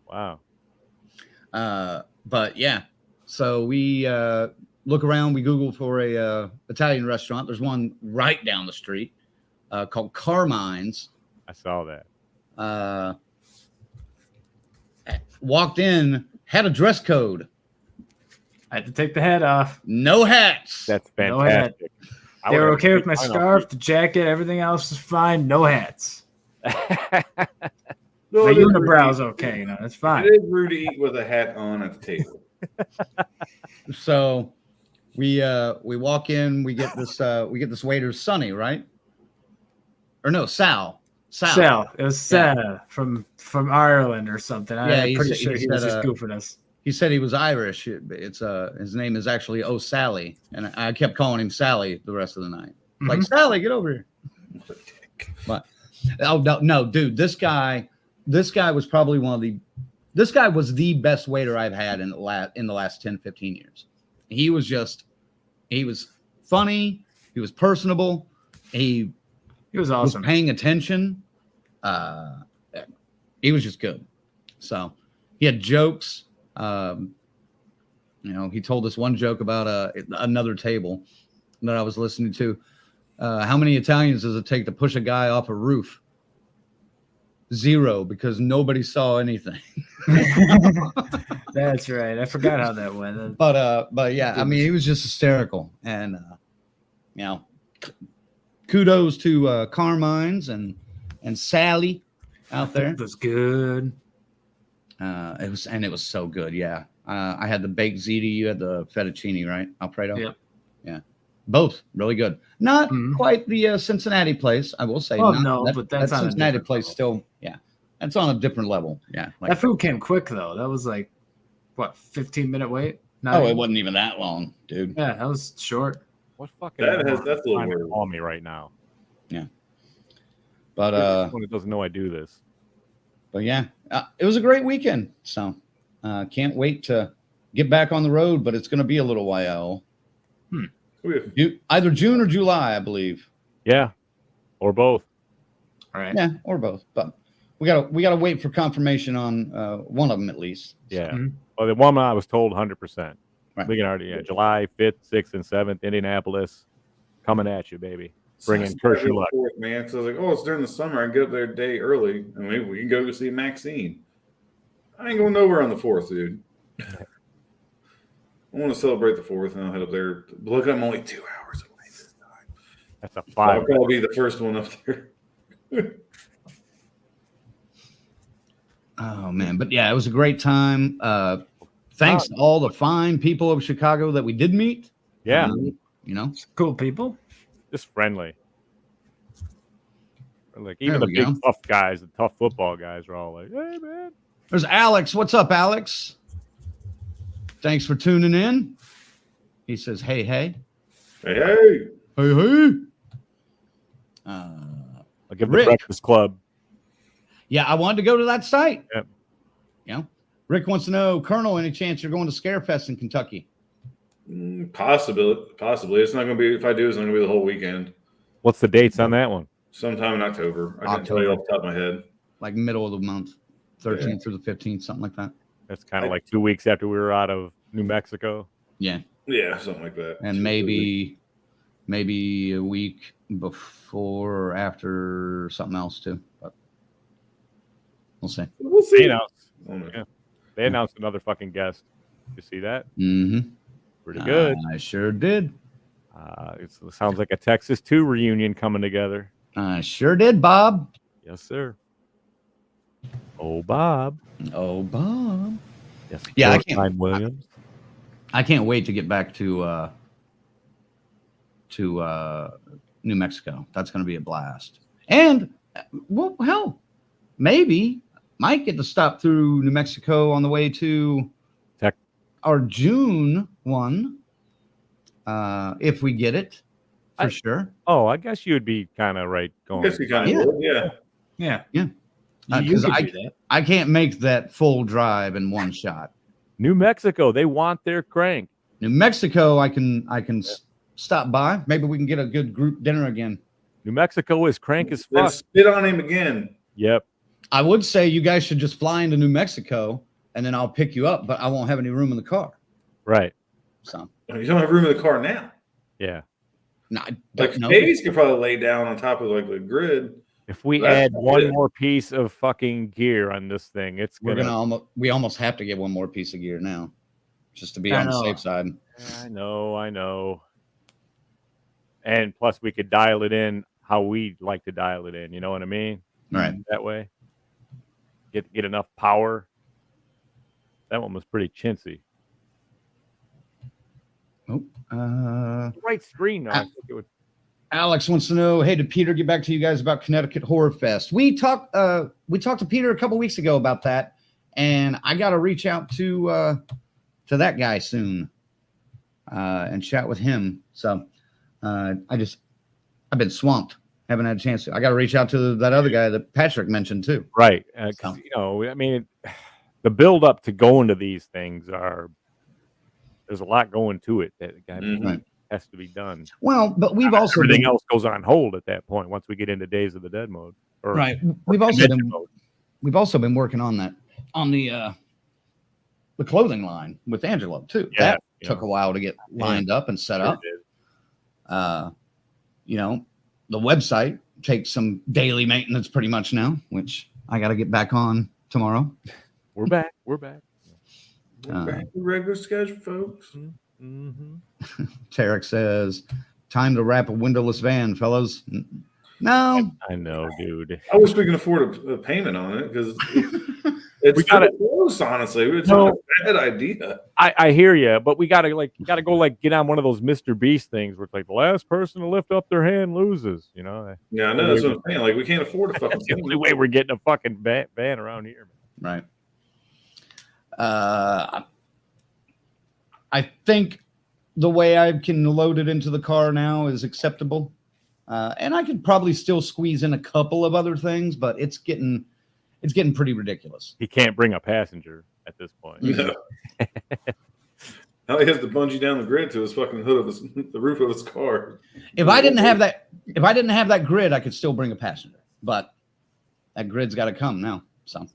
Wow. But yeah, so we look around. We Google for a Italian restaurant. There's one right down the street. called Carmine's. I saw that. Walked in, had a dress code. I had to take the hat off. No hats. That's No hat. fantastic. They were okay with my scarf, the jacket, everything else is fine. No hats. No, My it is unibrows rude. okay, that's fine. It is rude to eat with a hat on at the table. So we walk in, we get this waiter, Sonny, right? Or no, Sal. Sal. It was Sal from Ireland or something. Yeah, I'm pretty he sure he was said, just goofing us. He said he was Irish. It's his name is actually O'Sally, and I kept calling him Sally the rest of the night. Like, Sally, get over here. But no, dude, this guy was probably this guy was the best waiter I've had in the last 10, 15 years. He was funny, he was personable, he was awesome. Was paying attention. He was just good. So he had jokes. He told us one joke about another table that I was listening to. How many Italians does it take to push a guy off a roof? 0, because nobody saw anything. That's right. I forgot how that went. But yeah, I mean, he was just hysterical, and kudos to Carmine's and Sally out there. It was good. It was so good. Yeah. I had the baked ziti. You had the fettuccine, right? Alfredo. Yep. Yeah. Both really good. Not quite the Cincinnati place, I will say. Oh, no, but that's that on a Cincinnati different place level. Still, yeah. That's on a different level. Yeah. That food came quick though. That was like, what, 15-minute wait? It wasn't even that long, dude. Yeah, that was short. What fucking That's a little trying to weird. call me right now? Yeah. But Someone that doesn't know I do this. But yeah, it was a great weekend. So can't wait to get back on the road, but it's going to be a little while. Either June or July, I believe. Yeah, or both. All right. Yeah, or both. But we gotta wait for confirmation on one of them at least. Yeah. Well, the one I was told 100%. Right. We can already July 5th, 6th, and 7th, Indianapolis, coming at you, baby. Bringing Kershaw luck. Man, so I was like, it's during the summer. I can get up there a day early, and we can go see Maxine. I ain't going nowhere on the 4th, dude. I want to celebrate the 4th, and I'll head up there. Look, I'm only 2 hours away this time. That's a 5. I'll probably be the first one up there. Oh man, but yeah, it was a great time. Thanks to all the fine people of Chicago that we did meet. Yeah, cool people. Just friendly. Like even the big tough guys, the tough football guys, are all like, "Hey man." There's Alex. What's up, Alex? Thanks for tuning in. He says, "Hey, hey, hey, hey, hey, hey." I'll give the Breakfast Club. Yeah, I wanted to go to that site. Yep. Rick wants to know, Colonel, any chance you're going to Scarefest in Kentucky? Possibly. It's not going to be. If I do, it's not going to be the whole weekend. What's the dates on that one? Sometime in October. I can't tell you off the top of my head. Like middle of the month, 13th through the 15th, something like that. That's kind of like 2 weeks after we were out of New Mexico. Yeah. Yeah, something like that. And maybe a week before or after something else too. But we'll see. We'll see. They announced another fucking guest. You see that? Mm-hmm. Pretty good. I sure did. It sounds like a Texas 2 reunion coming together. I sure did, Bob. Yes, sir. Oh, Bob. Oh, Bob. Yes. Yeah, Williams. I can't wait to get back to New Mexico. That's going to be a blast. And well, hell, maybe might get to stop through New Mexico on the way to our June one, if we get it, for sure. Oh, I guess you would be kind of right going. I guess you kind of would, yeah. Yeah. Because I can't make that full drive in one shot. New Mexico, they want their crank. New Mexico, I can stop by. Maybe we can get a good group dinner again. New Mexico is crank as fuck. Let's spit on him again. Yep. I would say you guys should just fly into New Mexico and then I'll pick you up, but I won't have any room in the car. Right. So you don't have room in the car now. Yeah. No, I Like don't know. babies could probably lay down on top of like the grid. If we That's add one it. more piece of fucking gear on this thing, it's we almost have to get one more piece of gear now, just to be I on the know. safe side. I know. And plus, we could dial it in how we like to dial it in. You know what I mean? Right. That way, get enough power. That one was pretty chintzy. Oh, Right screen though. I think it would. Alex wants to know, hey, did Peter get back to you guys about Connecticut Horror Fest? We talked to Peter a couple weeks ago about that, and I got to reach out to that guy soon and chat with him. So I've been swamped, haven't had a chance to. I got to reach out to that other guy that Patrick mentioned too. Right. I mean, the build up to going to these things there's a lot going to it that has to be done. Well, but we've also everything else goes on hold at that point once we get into Days of the Dead mode. Right. We've also been working on that on the clothing line with Angelo too. Yeah, that took a while to get lined up and set up. The website takes some daily maintenance pretty much now, which I got to get back on tomorrow. We're back. Back to regular schedule, folks. Tarek says, time to wrap a windowless van, fellas. No. I know, dude. I wish we can afford a payment on it because it's close, honestly. It's not a bad idea. I hear you, but we gotta go get on one of those Mr. Beast things where it's like the last person to lift up their hand loses, you know? Yeah, I know. That's what I'm saying. Like, we can't afford a fucking That's the only way we're getting a fucking van around here. Right. I think the way I can load it into the car now is acceptable. And I could probably still squeeze in a couple of other things, but it's getting pretty ridiculous. He can't bring a passenger at this point. No. Now he has to bungee down the grid to his fucking hood of the roof of his car. If I didn't have that grid, I could still bring a passenger, but that grid's got to come now. So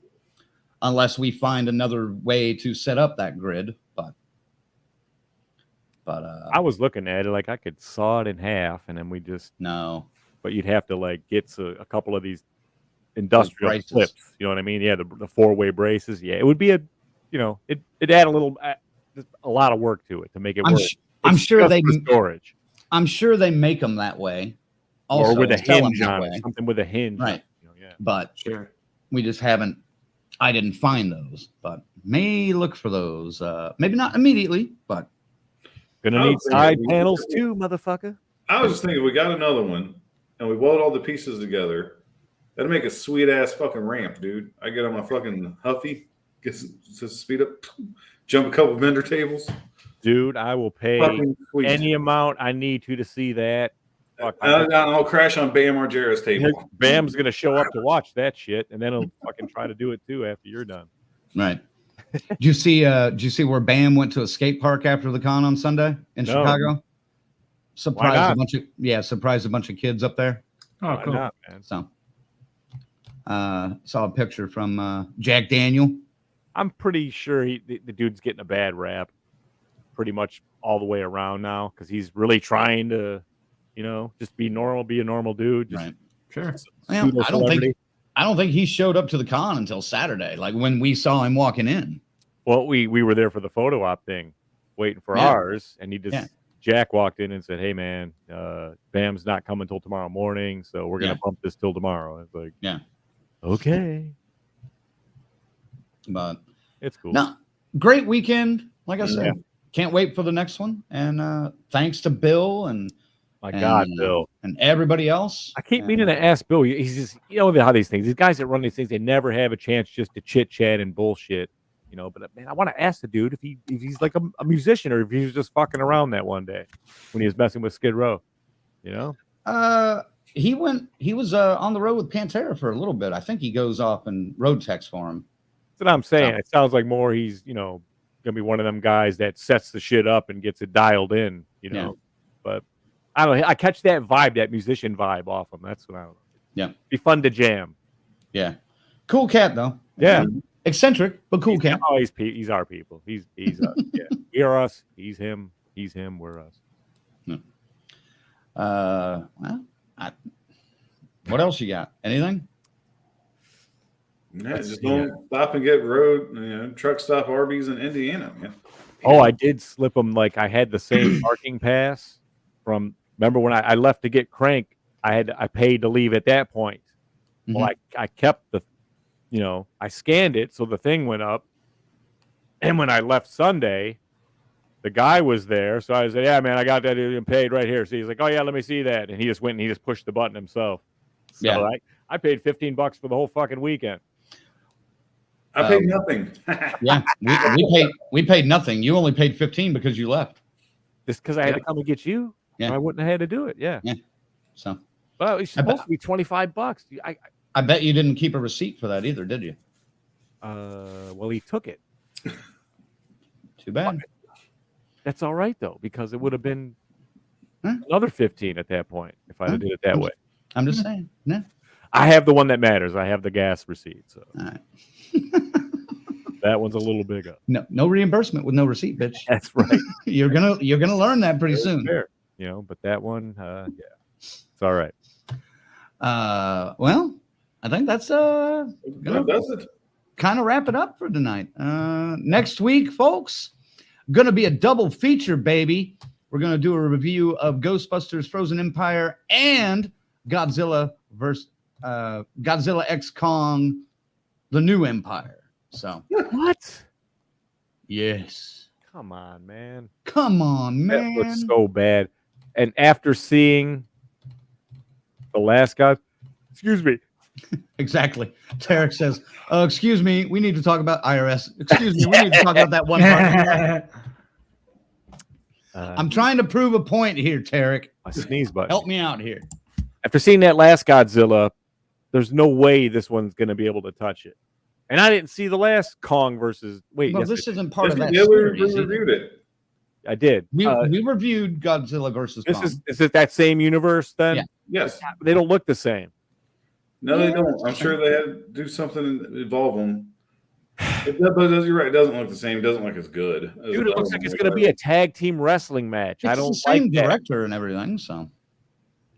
unless we find another way to set up that grid, but I was looking at it like I could saw it in half and then we just but you'd have to like get a couple of these industrial clips, you know what I mean? Yeah, the four-way braces. Yeah, it would be it'd add a lot of work to it to make it work. I'm sure they storage. I'm sure they make them that way. Also, or with a hinge on it, something with a hinge. Right. Yeah. But we just haven't. I didn't find those, but may look for those. Maybe not immediately, but gonna need side panels too, motherfucker. I was just thinking, we got another one, and we weld all the pieces together. That'd make a sweet ass fucking ramp, dude. I get on my fucking Huffy, get to speed up, jump a couple vendor tables. Dude, I will pay any amount I need to see that. I'll crash on Bam Margera's table. Bam's gonna show up to watch that shit, and then he'll fucking try to do it too after you're done. Right. Did you see where Bam went to a skate park after the con on Sunday in Chicago? Surprised a bunch of kids up there. Oh, cool. Not, man? So saw a picture from Jack Daniel. I'm pretty sure the dude's getting a bad rap pretty much all the way around now because he's really trying to, just be a normal dude. Right. Sure. Well, I don't think he showed up to the con until Saturday, like when we saw him walking in. Well, we were there for the photo op thing, waiting for ours, and Jack walked in and said, "Hey, man, Bam's not coming till tomorrow morning, so we're gonna bump this till tomorrow." It's like, okay, but it's cool. No, great weekend. Like I said, can't wait for the next one. And thanks to Bill and Bill and everybody else. I keep meaning to ask Bill. He's just, how these guys that run these things, they never have a chance just to chit chat and bullshit. But man, I want to ask the dude if he's like a musician or if he was just fucking around that one day when he was messing with Skid Row. He was on the road with Pantera for a little bit. I think he goes off and road text for him. That's what I'm saying. It sounds like more he's gonna be one of them guys that sets the shit up and gets it dialed in. But I don't know. I catch that vibe, that musician vibe off him. That's what I don't know. Yeah, be fun to jam. Yeah, cool cat though. Yeah. Eccentric, but cool cat. Oh, he's our people. He's us. Yeah. We're us. He's him. We're us. Yeah. Well, what else you got? Anything? Yeah, just don't stop and get truck stop Arby's in Indiana, man. Oh, I did slip them. Like I had the same parking pass from. Remember when I left to get Crank? I paid to leave at that point. Well, I kept the, I scanned it so the thing went up. And when I left Sunday, the guy was there, so I said, "Yeah, man, I got that and paid right here." So he's like, "Oh yeah, let me see that," and he just went and he just pushed the button himself. So Yeah. I paid $15 for the whole fucking weekend. I paid nothing. Yeah, we paid nothing. You only paid 15 because you left. Just because I had to come and get you, Yeah. I wouldn't have had to do it. Yeah. So, Well, it's supposed to be $25. I bet you didn't keep a receipt for that either, did you? Well, he took it. Too bad. That's all right though, because it would have been another 15 at that point if I did it that way. I'm just saying. Yeah. I have the one that matters. I have the gas receipt, so All right. that one's a little bigger. No reimbursement with no receipt, bitch. That's right. You're gonna learn that pretty soon. Fair. But that one, it's all right. Well, I think that's That does it. kind of wrap it up for tonight. Next week, folks, gonna be a double feature, baby. We're gonna do a review of Ghostbusters Frozen Empire and Godzilla X Kong, The New Empire. So What? yes. Come on, man. Come on, man. That looks so bad. And after seeing the last guy, excuse me. Exactly. Tarek says, excuse me, we need to talk about IRS. Excuse me, we need to talk about that one part. I'm trying to prove a point here, Tarek. My sneeze button. Help me out here. After seeing that last Godzilla, there's no way this one's going to be able to touch it. And I didn't see the last Kong versus. Wait, Well, yes, this isn't part of that Yeah, we series. reviewed it. I did. We reviewed Godzilla versus Kong. Is it that same universe then? Yeah. Yes. They don't look the same. No, they don't. I'm sure they had to do something and evolve them. You're right. It doesn't look the same. It doesn't look as good. Dude, it looks like it's going to be a tag team wrestling match. I It's don't the same like that. director and everything, so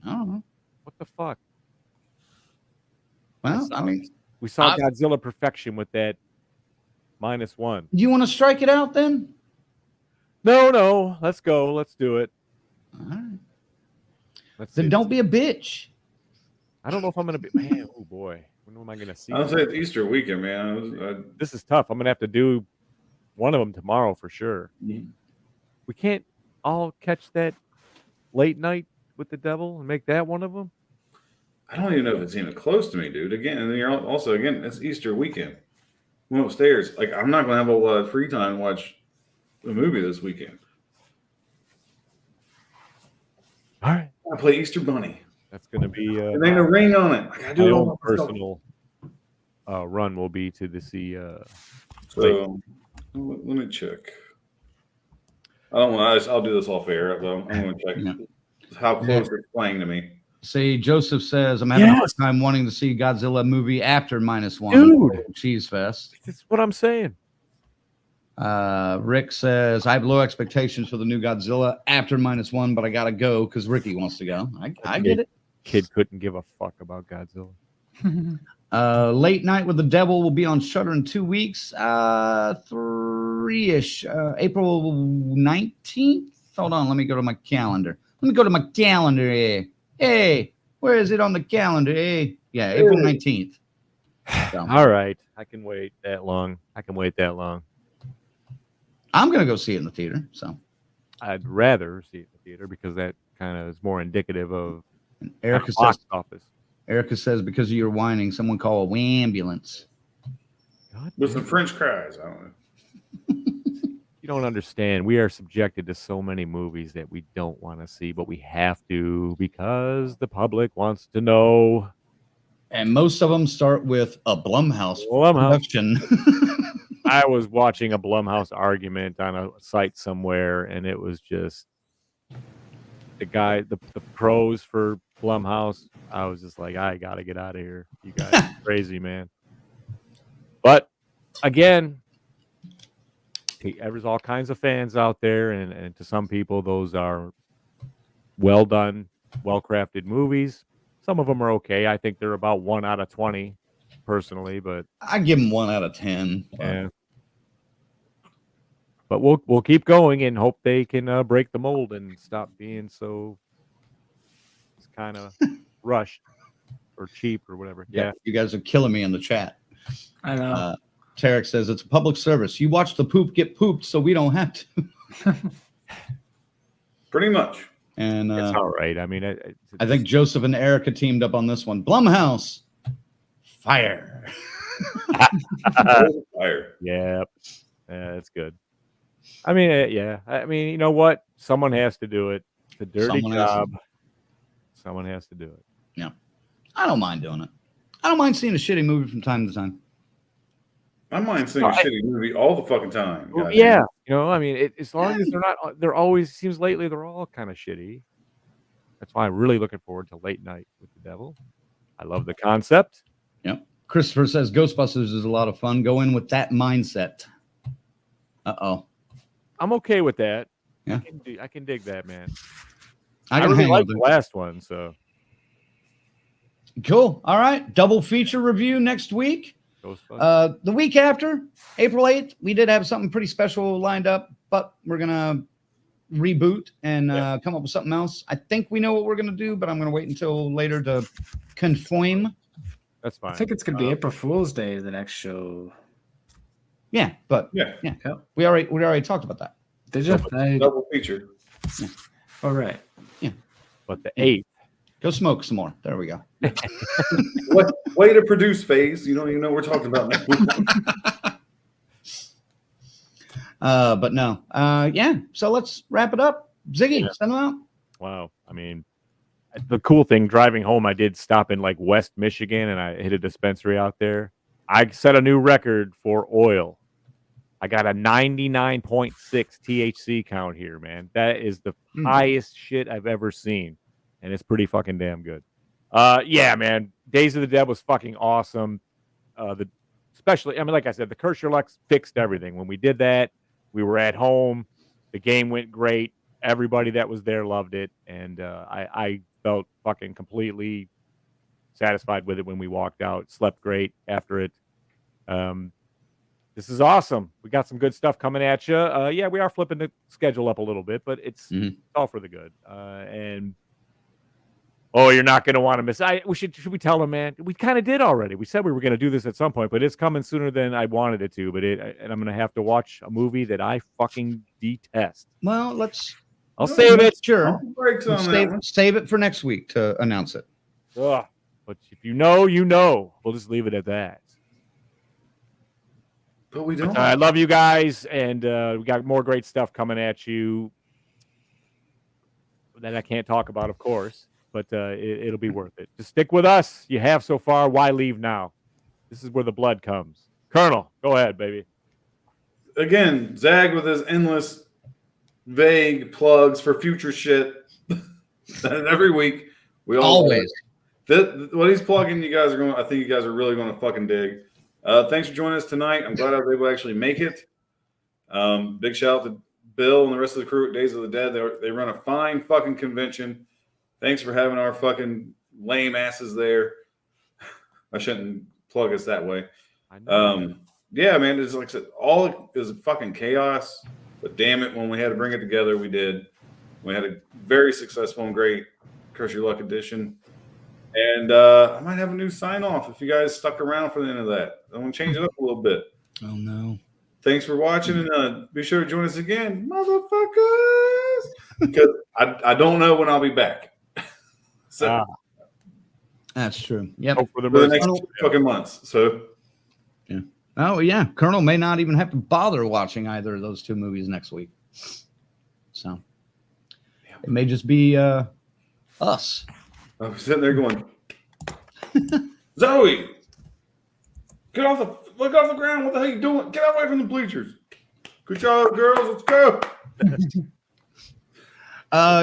I don't know. What the fuck? Well, I mean, We saw Godzilla perfection with that -1. do you want to strike it out then? No. Let's go. Let's do it. All right. Let's Then see. don't be a bitch. I don't know if I'm going to be. Man, oh boy. When am I going to see? I'll say it's Easter weekend, man. This is tough. I'm going to have to do one of them tomorrow for sure. Yeah. We can't all catch that late night with the devil and make that one of them. I don't even know if it's even close to me, dude. Again, and you're also it's Easter weekend. Went upstairs. Like I'm not going to have a lot of free time to watch a movie this weekend. All right. I play Easter Bunny. That's going to be There ain't no rain on it. I gotta do my it own all myself. personal run will be to see. So let me check. I don't want. I'll do this off air. Though I'm going to check how close it's playing to me. See, Joseph says, I'm having a hard time wanting to see Godzilla movie after -1. Dude. Cheese Fest. That's what I'm saying. Rick says, I have low expectations for the new Godzilla after -1, but I got to go because Ricky wants to go. I get it. Kid couldn't give a fuck about Godzilla. Late Night with the Devil will be on Shudder in 2 weeks. 3-ish. April 19th. Hold on. Let me go to my calendar. Hey, where is it on the calendar? Hey, yeah, April 19th. So, All right. I can wait that long. I'm going to go see it in the theater. So I'd rather see it in the theater because that kind of is more indicative of Erica box says, office. because of your whining, someone call a ambulance. God With damn. some French cries. I don't know. You don't understand. We are subjected to so many movies that we don't want to see, but we have to because the public wants to know. And most of them start with a Blumhouse Blumhouse. production. I was watching a Blumhouse argument on a site somewhere, and it was just the guy, the pros for Blumhouse. I was just like, I got to get out of here. You guys are crazy, man. But again, there's all kinds of fans out there, and to some people, those are well done well-crafted movies. Some of them are okay. I think they're about 1 out of 20, personally, but I give them 1 out of 10. But yeah. But we'll keep going and hope they can break the mold and stop being so kind of rushed or cheap or whatever. Yeah. You guys are killing me in the chat. I know. Tarek says it's a public service. You watch the poop get pooped, so we don't have to. Pretty much. And It's all right. I mean, I think Joseph and Erica teamed up on this one. Blumhouse, fire. Fire. yeah, that's good. I mean, yeah. I mean, you know what? Someone has to do it. It's a dirty job. Someone has to do it. Yeah. I don't mind doing it. I don't mind seeing a shitty movie from time to time. I mind seeing a shitty movie all the fucking time. Well, yeah. You know, I mean, as long as they're always, seems lately they're all kind of shitty. That's why I'm really looking forward to Late Night with the Devil. I love the concept. Yep. Christopher says Ghostbusters is a lot of fun. Go in with that mindset. Uh-oh. I'm okay with that. Yeah. I can dig that, man. I really hang like with the it. last one, so. Cool. All right. Double feature review next week. The week after, April 8th, we did have something pretty special lined up, but we're going to reboot and come up with something else. I think we know what we're going to do, but I'm going to wait until later to confirm. That's fine. I think it's going to be April Fool's Day, the next show. Yeah, but yeah. We already talked about that. Did you? Double feature. Yeah. All right. Yeah. But the 8th. Go smoke some more. There we go. What way to produce phase? You don't even know what we're talking about now. But no. Yeah. So let's wrap it up. Ziggy, send them out. Wow. I mean, the cool thing, driving home, I did stop in like West Michigan and I hit a dispensary out there. I set a new record for oil. I got a 99.6 THC count here, man. That is the highest shit I've ever seen. And it's pretty fucking damn good. Yeah, man. Days of the Dead was fucking awesome. Especially, I mean, like I said, the Kershaw Lux fixed everything. When we did that, we were at home. The game went great. Everybody that was there loved it. And I felt fucking completely satisfied with it when we walked out. Slept great after it. This is awesome. We got some good stuff coming at you. Yeah, we are flipping the schedule up a little bit, but it's all for the good. And you're not going to want to miss. Should we tell them, man? We kind of did already. We said we were going to do this at some point, but it's coming sooner than I wanted it to. And I'm going to have to watch a movie that I fucking detest. Well, I'll save it. Sure. Save it for next week to announce it. Ugh. But if you know, you know. We'll just leave it at that. But we don't. I love you guys, and we got more great stuff coming at you that I can't talk about, of course, but it'll be worth it. Just stick with us. You have so far. Why leave now? This is where the blood comes. Colonel, go ahead, baby. Again, Zag with his endless, vague plugs for future shit. And every week, we always. What he's plugging, you guys are going. I think you guys are really going to fucking dig. Thanks for joining us tonight. I'm glad I was able to actually make it. Big shout out to Bill and the rest of the crew at Days of the Dead. They run a fine fucking convention. Thanks for having our fucking lame asses there. I shouldn't plug us that way. Yeah, man. It's like I said, all is fucking chaos. But damn it, when we had to bring it together, we did. We had a very successful and great Curse Your Luck edition. And I might have a new sign off if you guys stuck around for the end of that. I'm going to change it up a little bit. Oh, no. Thanks for watching, and be sure to join us again, motherfuckers. Because I don't know when I'll be back. So that's true. Yep. for the next fucking months. So yeah. Oh yeah. Colonel may not even have to bother watching either of those two movies next week. So it may just be us. I was sitting there going, Zoe, look off the ground. What the hell are you doing? Get away from the bleachers. Good job, girls. Let's go.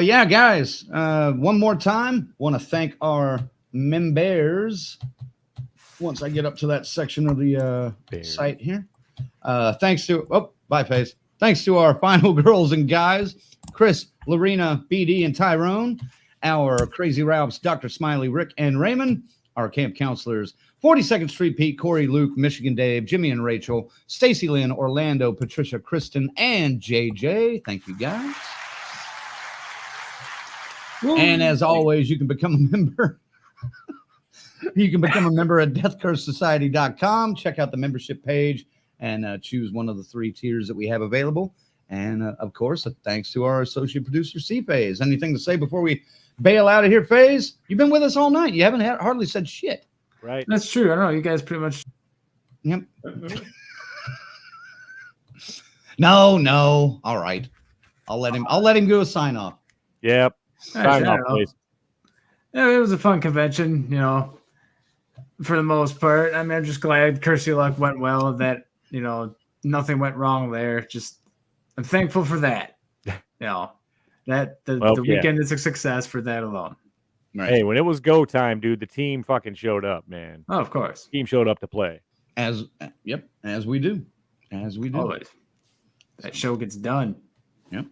Yeah, guys. One more time, want to thank our members. Once I get up to that section of the site here. Thanks to bye, Pace. Thanks to our final girls and guys, Chris, Lorena, BD, and Tyrone. our Crazy Ralphs, Dr. Smiley, Rick, and Raymond, our camp counselors, 42nd Street Pete, Corey, Luke, Michigan Dave, Jimmy and Rachel, Stacy Lynn, Orlando, Patricia, Kristen, and JJ. Thank you, guys. And as always, you can become a member. You can become a member at deathcursesociety.com. Check out the membership page and choose one of the 3 tiers that we have available. And of course, thanks to our associate producer, C-Phase. Anything to say before we bail out of here, Phase? You've been with us all night. You haven't hardly said shit. Right. That's true. I don't know. You guys pretty much. Yep. No. All right. I'll let him go a sign off. Yep. Sign off, know. please. Yeah, it was a fun convention, for the most part. I mean, I'm just glad Curse Your Luck went well, that, nothing went wrong there. Just, I'm thankful for that. That the weekend is a success for that alone. Right. Hey, when it was go time, dude, the team fucking showed up, man. Oh, of course. Team showed up to play. As we do. Always. That show gets done. Yep.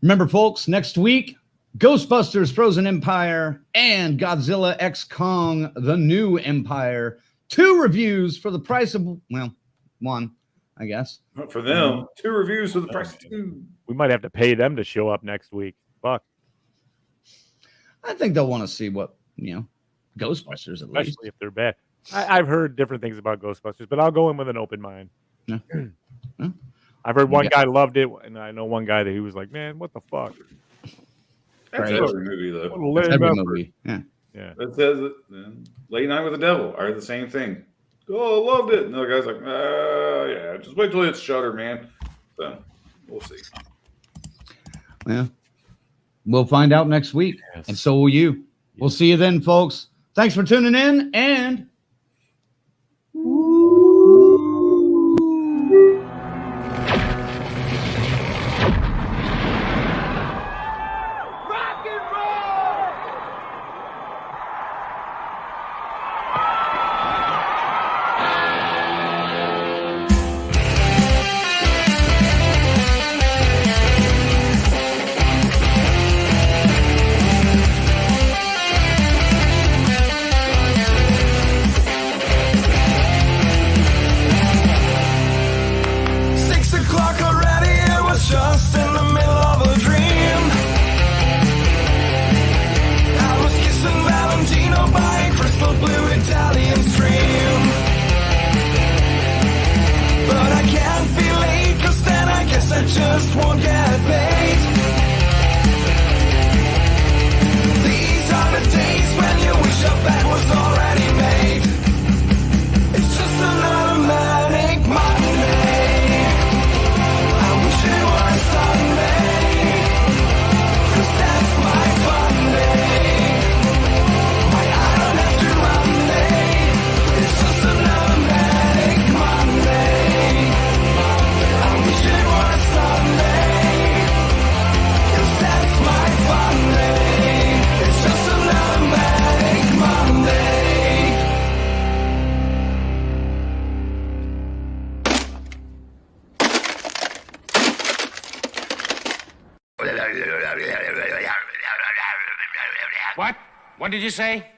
Remember, folks, next week, Ghostbusters Frozen Empire and Godzilla X Kong The New Empire. 2 reviews for the price of, 1, I guess. For them, 2 reviews for the price of 2. We might have to pay them to show up next week. Fuck. I think they'll want to see what, Ghostbusters at least. Especially if they're bad. I've heard different things about Ghostbusters, but I'll go in with an open mind. Yeah. I've heard one guy loved it, and I know one guy that he was like, man, what the fuck? That's every movie, though. That's every movie. Yeah. It says it. Late Night with the Devil. I heard the same thing. Oh, I loved it. Another guy's like, yeah, just wait till it's Shudder, man. So, we'll see. Yeah. We'll find out next week. Yes. And so will you. We'll see you then, folks. Thanks for tuning in, and Rock and roll! Just in the middle of a dream, I was kissing Valentino by a crystal blue Italian stream. But I can't be late, 'cause then I guess I just won't get paid. These are the days when you wish your bed was already made. It's just another manic Monday. Sunday, 'cause that's my fun day. I don't have to run day. It's just another manic Monday. I wish it was Sunday, 'cause that's my fun day. It's just another manic Monday. What? What did you say?